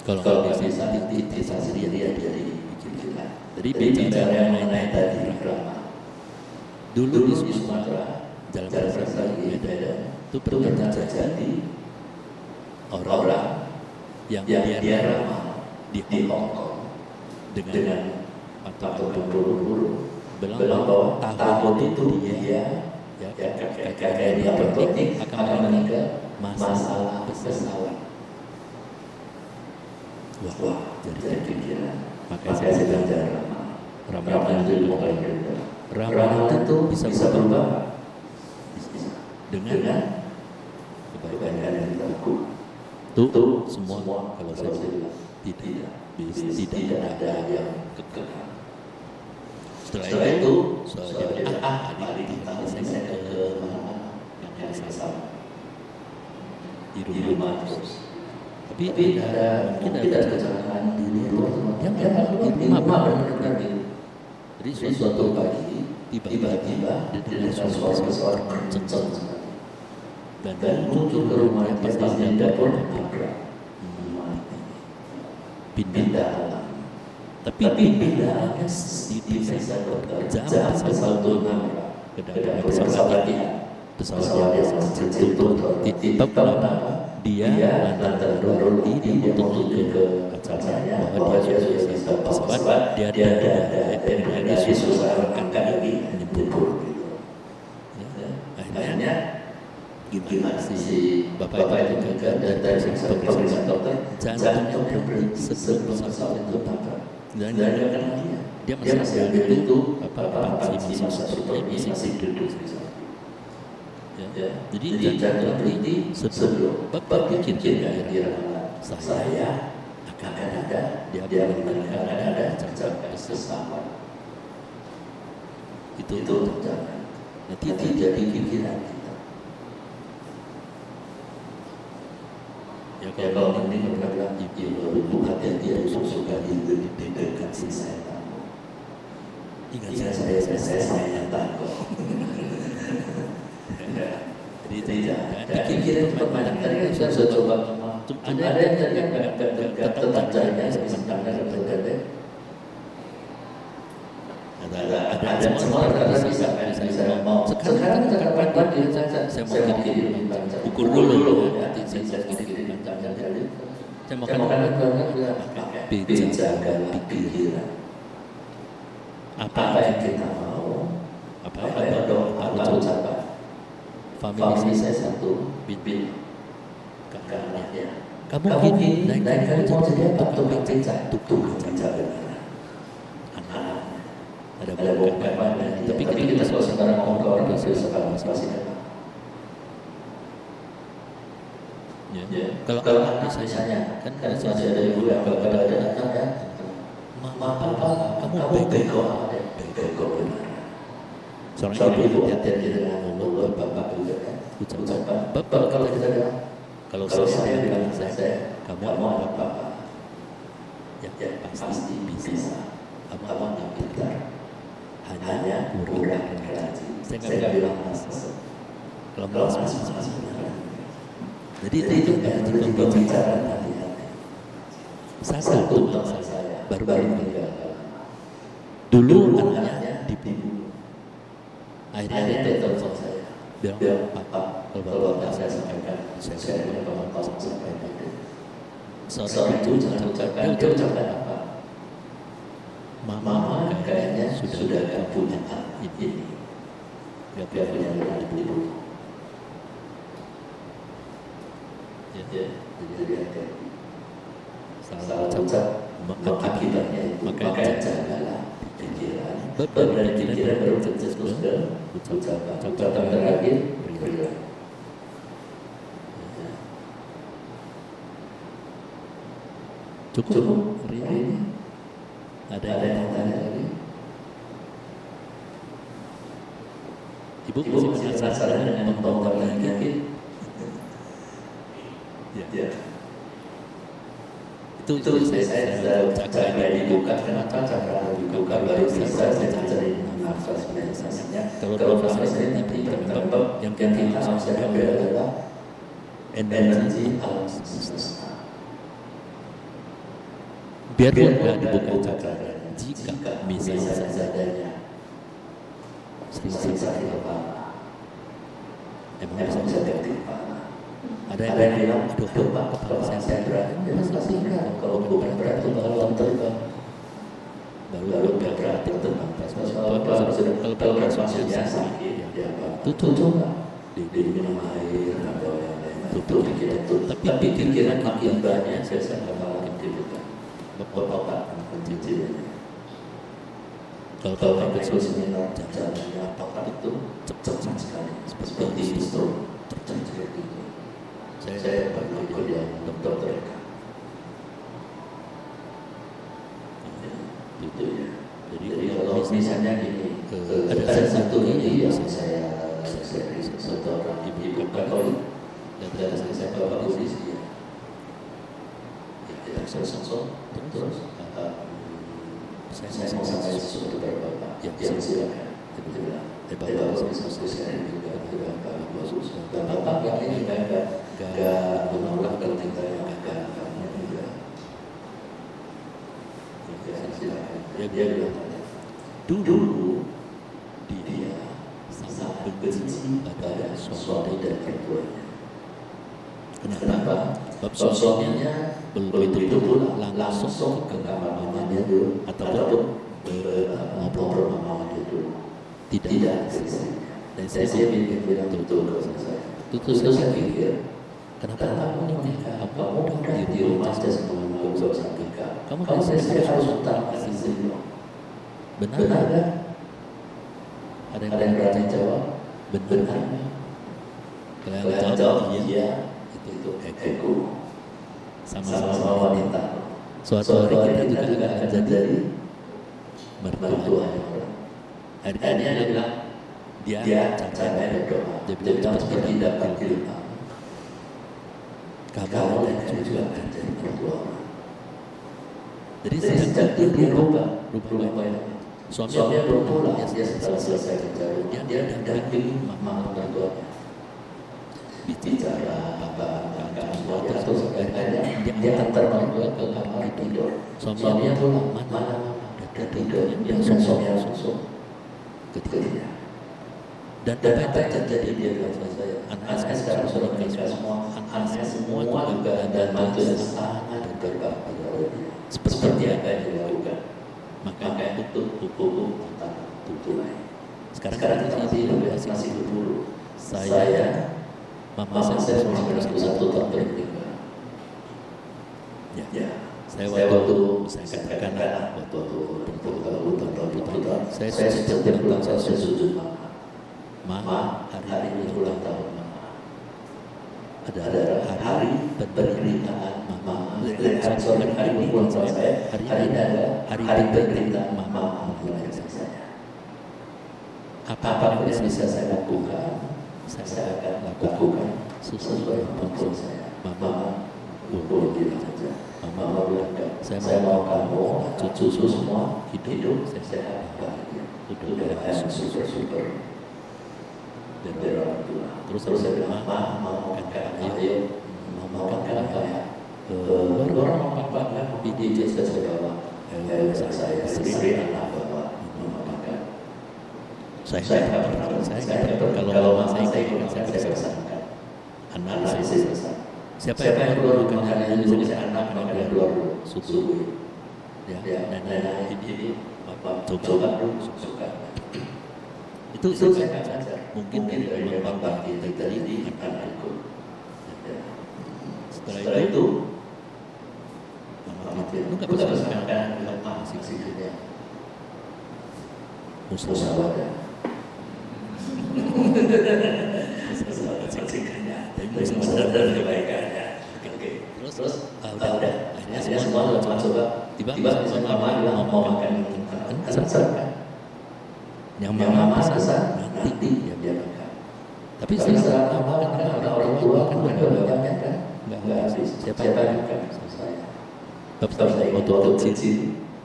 Kalau bisa bisa sendiri dari pikiran. Jadi bicara mengenai tadi drama. Dulu di Sumatera jalan lagi Medan itu pernah terjadi orang yang dia ramah di Hong Kong dengan patung buru bilang bahwa tahun itu dia kakek dia berteknik akan meninggal masalah pesawat. Wah, jadi pikiran. Makanya saya belajar ramalan itu mulai berubah. Ramalan itu bisa berubah dengan kebaikan yang kita lakukan. Itu semua kalau saya bilang tidak ada yang kekal. Setelah itu saya bilang tadi saya ke mana yang sama di rumah terus. Tapi mungkin ada kecelakaan di luar yang di rumah benar-benar. Jadi suatu pagi tiba-tiba dengan suara kencang dan muncul ke rumahnya pas di dapur pindah. Tapi pindahnya di desa jam satu ke pesawat yang tiba dia lantar dorong dia untuk ke acaranya bahwa dia sudah bisa pesawat dia susah angkat lagi menyebur akhirnya gimana si bapak itu gagal dan dari pemeriksaan dokter jantungnya berhenti sebelum pesawat itu tabrak dan dia masih itu masih duduk Ya. Jadi jangan jangan berhenti sebelum Bapak pikir pikir kira-kira saya akan ada, dia akan ada jaga sesama. itu Jangan. nanti Nanti jadi pikiran kita. ya Ya kalau kalau ini mereka bilang ibu hati-hati ya suka dekat si saya. ingat Ingat saya takut. jadi Tidak. tidak Pikiran cepat banyak tadi kan saya coba ada yang tetap caranya sebenarnya berbeda. Ada semua karena bisa mau. Sekarang kapan saya mau kirim ukur dulu ya. nanti saya kirim Kali. saya mau Saya makan bilang bicara pikiran. apa Yang kita mau, apa yang doa, ucapan. Famili saya satu, bibil. Karena ya. kamu Mungkin naik dari mau jadi apa? Tukang beca bicara. anak ada Ada bukan bukan. tapi Kita kalau sekarang ngomong ke orang pasti sekarang pasti ada. ya. Kalau anak misalnya kan masih masih ada ibu yang bapak ada anak ya. Mama, kamu bego gimana? seorang ibu hati-hati dengan mulut bapak juga kan. ucapan Bapak kalau kita bilang kalau kalau saya saya bilang bilang saya kamu apa? ya Pasti bisa. kamu Kamu yang pintar. Hanya kurang rajin. saya Saya nggak bilang mas. kalau Kalau mas mas. jadi Jadi itu kan jadi pembicaraan hati-hati. satu Teman saya baru meninggal. dulu anaknya dibunuh akhirnya Akhirnya dia dia telepon telepon saya. bilang Bilang, Pak Pak, kalau kalau bapak saya sampaikan, saya punya pengalaman sampaikan itu. seorang Seorang itu ucapkan, dia ucapkan apa? mama kayaknya sudah gak punya anak ini. gak Gak punya anak ibu. ya Jadi ada salah salah ucap akibatnya itu. maka Maka jagalah pikiran. beban Dari pikiran baru tercetus ke ucapan. Ucapan terakhir perilaku. cukup Hari ini ada ada yang yang tanya lagi. ibu Ibu masih penasaran dengan pembangunan penyakit? Ya. itu Saya sudah cara dibuka. Kenapa cara dibuka baru bisa saya cari nafas biasanya. Kalau nafas ini nanti berkembang yang kita harus jaga adalah energi alam semesta. biarpun nggak dibuka cakra jika misalnya seadanya sering sakit kepala, emang bisa bisa sakit kepala. ada Ada yang yang bilang, aduh Pak, kepala saya berat. Ya pasti enggak. Kalau bukan berat itu bakal terbang. Lalu berat itu terbang. Kalau berat maksudnya sakit. Ya, tutup di minum air atau yang lain. Itu pikiran itu. Tapi pikiran makin banyak saya nggak makin dibuka. Bapak kecil. kalau Kalau kamu itu seminar jalannya apa itu cepat sekali. Seperti itu terjadi. Saya pernah kuliah dokter. Itu ya. Jadi kalau misalnya gini, ada satu ini yang saya seorang ibu Katolik dan saya bapak Buddhis ya. Saya sosok terus saya mau sampai sesuatu berbapak yang silakan. Bapak bisa saya juga bagus. Bapak yang ini gak menolak kalau kita yang agak juga. Silakan. Dia bilang dulu dia sangat benci pada suami dan perempuannya. Kenapa? Sebab suaminya belum itu langsung ke kamar mamanya dulu ataupun ngobrol sama mamanya dulu. Tidak. Dan saya bilang betul kalau saya. Itu saya pikir. Kenapa kamu nikah? Kamu udah di rumah aja sama mama gak usah nikah. Kamu harus utang istri lo. benar Benar kan? ada Ada yang berani jawab? benar Benar. Kalau Kalau yang jawab jawab iya, itu itu ego. ego. Sama-sama Sama-sama wanita. Suatu hari kita juga akan jadi mertua. mertuanya orang. Akhirnya dia bilang, dia caranya berdoa. dia bilang seperti dapat dapat ilham. kamu Kamu dan dan juga juga akan jadi mertua orang. jadi Jadi sejak sejak itu dia rubah rubah banyak. Suaminya belum pulang, dia dia setelah selesai kerja rumah, dia dampingi mama mertuanya. Bicara apa semua terus akhirnya dia antar mertua ke kamar tidur. Suaminya pulang, mana udah tidur, dia suaminya langsung ketika. Dan apa yang terjadi dia bilang sama saya, anaknya sekarang sudah menikah semua, anaknya semua juga dan mantu yang sangat berbakti oleh dia. Seperti apa yang dilakukan. Maka itu hukum tentang tunai. Sekarang kita masih berburu. Saya, mama saya 91 tahun bernikah. Ya, saya waktu saya katakan waktu tahun saya setiap bulan saya sujud mama hari ini ulang tahun mama. ada hari pemberitaan mama. Hari ini ulang tahun saya. Hari ini ada hari pemberitaan mama mengenai saya. Apapun yang bisa saya lakukan, saya akan lakukan sesuai kemampuan saya. Mama boleh bilang saja. Mama bilang, saya mau kamu, cucu semua hidup sehat bahagia. Itu yang super dari orang tua. Terus saya bilang, mau makan ayo, mau makan apa ya? Orang mau makan di saya bawa. Saya sendiri anak bawa mau makan. Saya nggak pernah kalau mama saya pesankan anak saya pesan. Siapa yang keluar makanan dulu saya anak makanan keluar subuh. Ya, nenek ini bapak coba dulu suka. itu saya ajar. mungkin dari memang bakti terjadi di anakku. setelah itu Mama lu nggak bisa makan lemah sih musyawarah. Musyawarah kebaikannya. Oke. Terus udah. Akhirnya semua udah coba. Tiba-tiba mama bilang mau makan kan. Yang mama pesan nanti dia makan. tapi Setelah mama makan orang tua kan udah banyak kan. Nggak habis. Siapa yang makan? Saya. Tapi saya waktu kecil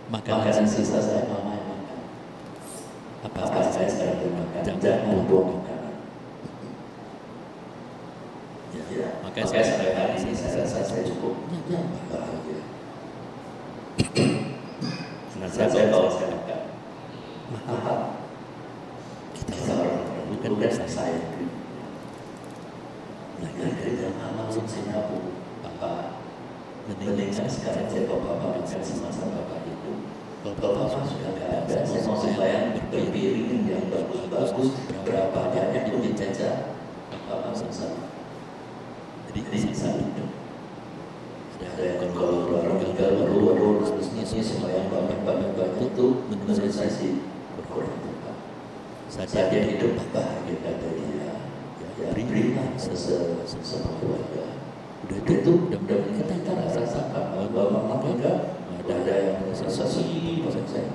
makanan sisa saya mama yang makan. Apa saya sekarang bermakan? Jangan buang makanan. Ya, makanya sampai hari ini saya rasa saya cukup bahagia. Karena saya tahu saya makan mahal. Kita orang bukan saya. Nah, dari yang amal Singapura, Bapak meninggal sekarang saya bapak makan sama bapak itu. Bapak sudah nggak ada. Saya mau sembahyang berpiring yang bagus-bagus. Berapa banyak itu dijajah bapak sama. Jadi saat itu ada yang kalau tinggal baru terusnya sembahyang bapak itu menurut saya sih berkurang. Saat dia hidup bahagia kata dia. Ya, beriman sama keluarga. Udah itu, udah kita rasakan bahwa enggak ada yang sensasi pada saya.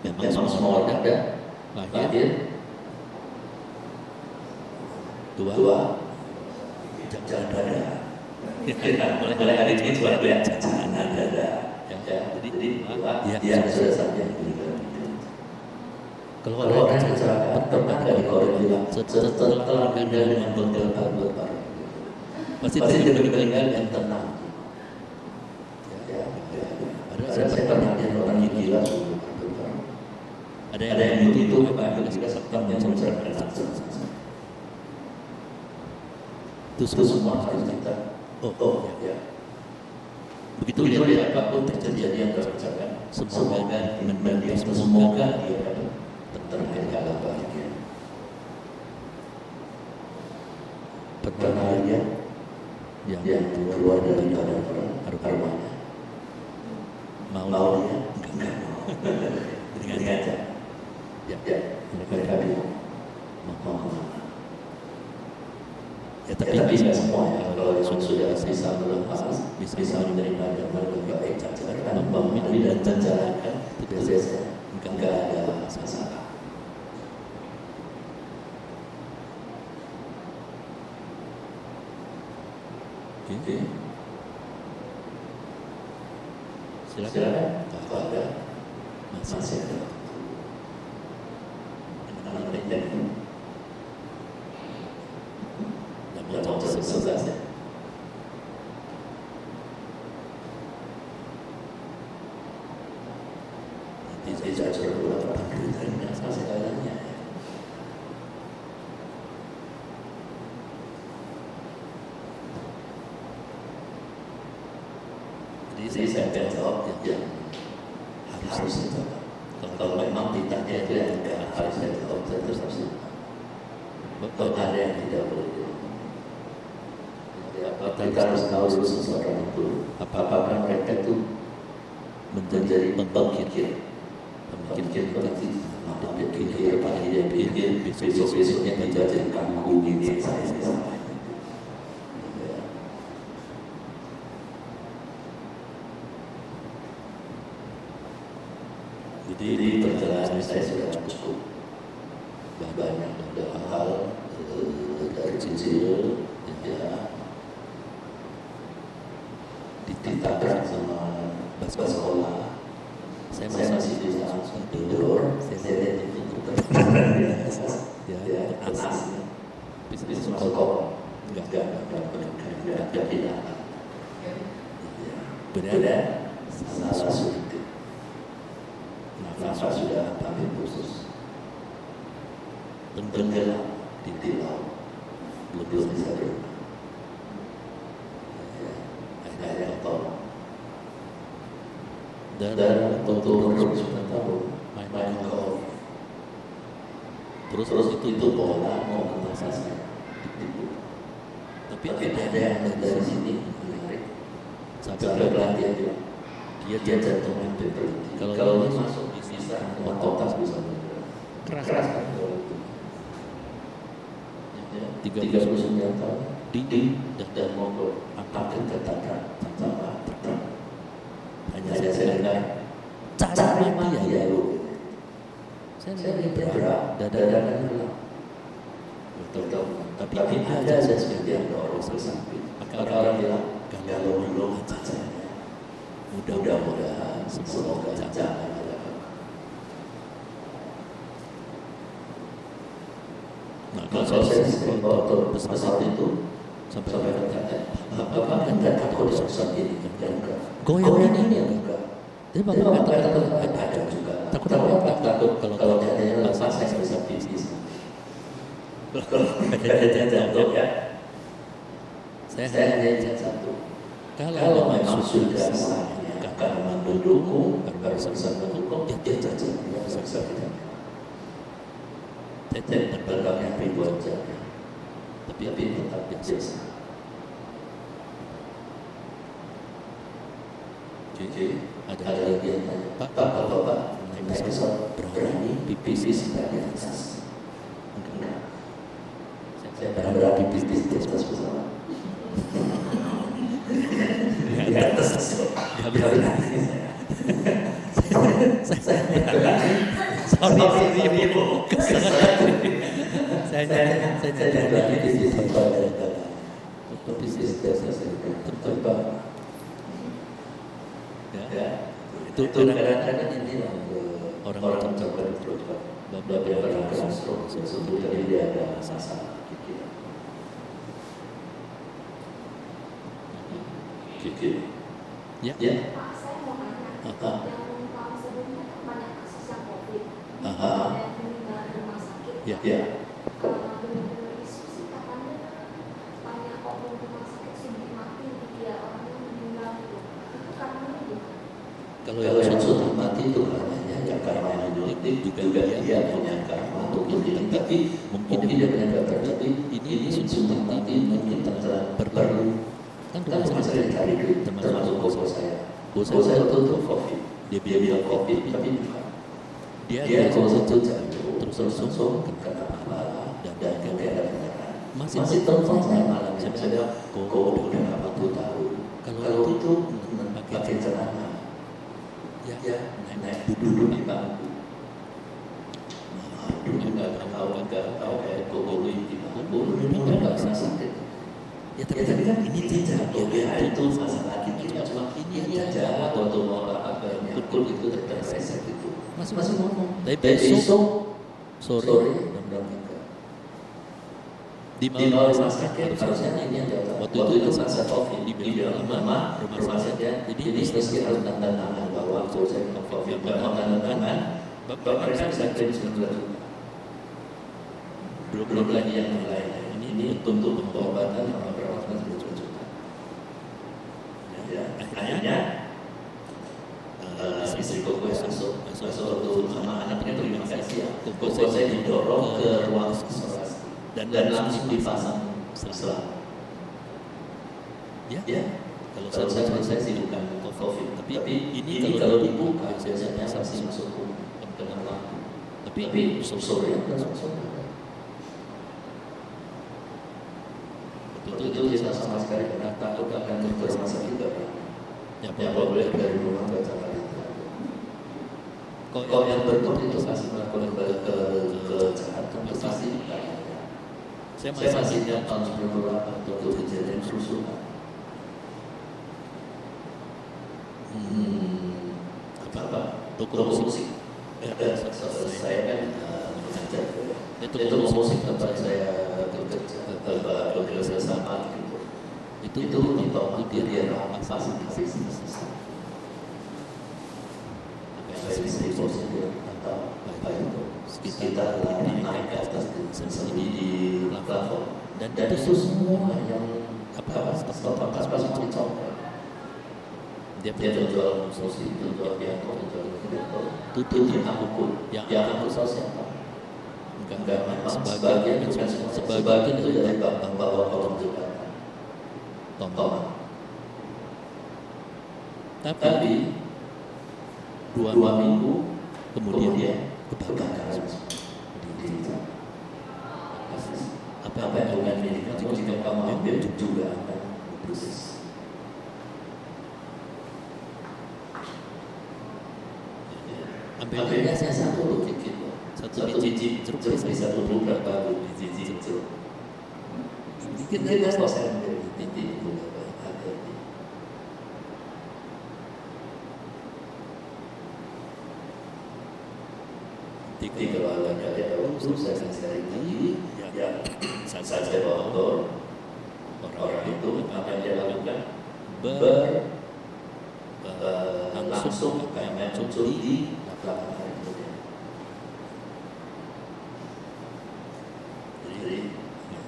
Memang semua ada lahir tua jangan ada. Mulai hari ini cuma lihat jangan ada. Jadi dia sudah saja meninggal. Kalau ada masyarakat pernah nggak di Korea bilang setelah meninggal dengan berbaru pasti meninggal yang tenang. Padahal saya pernah lihat orang gila ada yang itu apa juga sektor yang menceritakan itu semua harus kita ya begitu lihat apapun terjadi yang terjadi semoga mendiam semoga dia terkait kalau bahagia. Pernah lihat yang keluar dari badan orang arwahnya mau dia enggak dengan aja ya mereka bingung mau kemana tapi nggak semua ya. Kalau yang sudah bisa melepas, bisa menerima dan baik, cara memahami dan menjalankan itu biasanya nggak ada masalah. Oke. Silakan. Kalau ada masih ada. Mau sebelas ya. Nanti saya suruh beberapa pertanyaan masih tanya. Jadi saya akan jawab yang harus saya jawab. Kalau memang ditanya itu yang harus saya jawab, saya terus harus. Kalau ada yang tidak boleh dijawab, kita harus tahu dulu seseorang itu apakah mereka itu menjadi pemikir nanti pikir pagi dia pikir besoknya dia jadi kamu ini saya. Jadi perjalanan saya sudah cukup banyak hal dari kecil ya ditabrak sama bus sekolah. Saya masih bisa langsung tidur, saya lihat itu ya asli bisa masuk sekolah enggak tidak beda salah sulit. Nafas sudah ambil khusus tenggelam di laut belum bisa berenang. Akhirnya tolong dan untuk sudah tahu main golf terus itu bola mau kena saya tapi ada yang dari sini menarik sampai pelatihan dia jatuh hampir berhenti. Kalau ini masuk bisa otak bisa keras ya, 39 tahun di dan mogok akan katakan sama hanya saya dengar cara mati ya lu saya berat dadakan hilang betul tapi ada sebagian orang bersamping maka orang bilang kalau belum mudah-mudahan semoga jangan ada. Nah, kalau saya sering motor pesawat itu sampai bertanya, apa anda takut pesawat ini yang goyang ini ya enggak? Jadi bapak takut ada juga. Takut apa? Takut kalau ada lepas saya bisa bisnis. Ada jatuh ya. Saya hanya satu. Kalau memang sudah saatnya karena mendukung, karena bisa mendukung, dia bisa tetap berkata ribuan jam, tapi tetap biasa. Jadi ada lagi yang tanya, Bapak naik pesawat berani pipis di atas? Enggak. Saya berani pipis di atas pesawat. Di atas saya berani. Sorry, saya di tempat terbang. Ya, itu kadang-kadang ini orang coba beberapa stroke sebetulnya dia ada masalah pikiran. Ya. Pak, saya mau tanya, yang tahun sebelumnya kan banyak kasus yang COVID, dan meninggal di rumah sakit. Ya. Kalau benar-benar diskusi katanya banyak oknum rumah sakit sudah mati, dia orang yang meninggal itu karena gimana? Kalau yang sudah mati itu karena karma genetik juga dia punya karma untuk ini, tapi mungkin dia punya tapi ini sudah mati mungkin perlu. Kan rumah sakit cari duit, termasuk bos saya. Bos saya itu COVID, dia bilang COVID, tapi bukan. Dia kalau itu terus kena kepala dan keadaan. masih telepon saya malam. Saya kok udah 40 tahun. Kalau itu pakai celana, ya naik duduk di bangku. Dulu nggak tahu kayak kok di bangku, dulu nggak pernah sakit. Ya tapi kan ini tidak, OBH itu masalah kita cuma ini aja atau mau apa nyangkut itu terpleset gitu. Masih ngomong. Tapi besok sore di rumah sakit harusnya ini ada. Waktu itu masa COVID dibilang mama rumah sakit. Jadi meski harus tanda tangan bahwa waktu saya COVID nggak tanda tangan, mereka bisa klaim 9 juta. Belum lagi yang lain. Ini untuk pengobatan sama perawatan 9 juta. Ya, akhirnya istri koko masuk sama anaknya terima kasih ya. Koko saya didorong ke ruang isolasi dan langsung dipasang selang. Ya, kalau saya sih bukan COVID, tapi ini kalau dibuka biasanya masih masuk ke dalam lampu. Tapi sore langsung. Itu kita sama sekali karena takut akan ke rumah sakit ya boleh dari rumah baca berita. Kalau yang berkot itu pasti melakukan ke Jakarta pasti. Saya masih ingat tahun 98 waktu kejadian kerusuhan. Apa? Toko musik. Saya kan mengajar. Itu musik tempat saya bekerja sama gitu. Itu ditolak dia ramah pasti istri bosnya dia atau apa itu sekitar naik ke atas di plafon dan itu semua yang apa dicopot. Dia jual musik, jual piano, jual itu dia angkut. Yang angkut siapa? Enggak, sebagian bukan semua. Sebagian itu dari bawa kolom jembatan. Tomat. Tapi 2 minggu kemudian kebakaran apa yang bukan milik kamu jika kamu ambil juga akan proses. Ambilnya saya satu biji jeruk bisa tumbuh berapa biji jeruk. Sedikit dari saya ambil biji hati-hati. Kalau ada urusan saya sekali lagi, ya saya bawa motor. Orang itu apa yang dia lakukan? Langsung kayak muncul di belakang kemudian. Jadi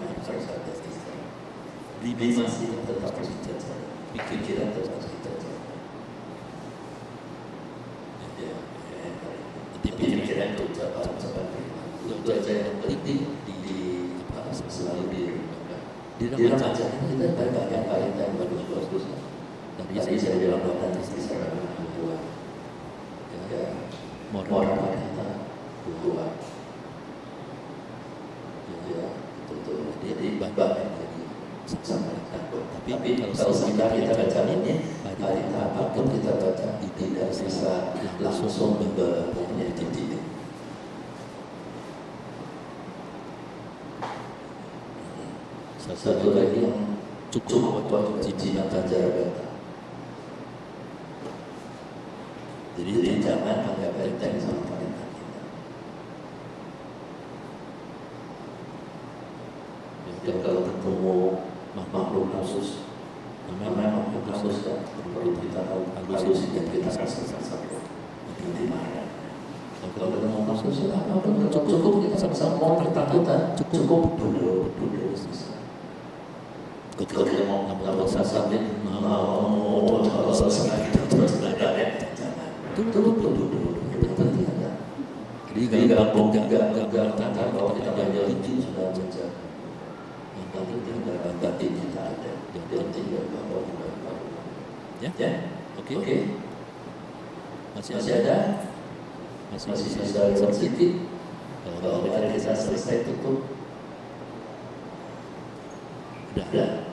harus ada di masih tetap dijaga, pikiran tetap dijaga. Pikiran itu cepat itu aja yang penting di selalu di remaja kita banyak kalian yang bagus. Tadi saya bilang bahwa nanti saya buat moral kita buat ya betul. Jadi banyak sama takut. Tapi kalau kita baca ini hari apapun kita baca tidak bisa langsung menjadi titik. Satu lagi yang cukup buat jijinan Banjarbaru. Jadi jangan anggap enteng sama pemerintah kita. Kalau ketemu makhluk khusus, memang makhluk khusus kan perlu kita halusin dan kita kasih di mana. Kalau ketemu makhluk khusus, cukup kita sama-sama mau ketakutan, cukup dulu. Kalau kita mau nambah sasaran, mau selesai kita terus belajar. Dulu. Jadi gampang tangkap kalau kita belajar tinggi sudah belajar. Yang penting tinggal belajar tinggi kita ada. Yang tinggal gampang. Ya, oke. Masih ada? Masih bisa sedikit. Kalau kita selesai tutup. Udah.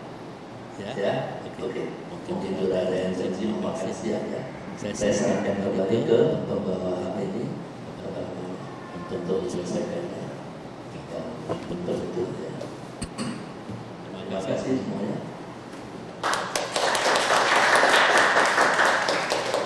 Ya. Oke. Mungkin sudah ada yang janji memakai siap ya. Saya Saya serahkan kembali ke pembawa ini untuk diselesaikan ya. Betul ya. Terima kasih semuanya.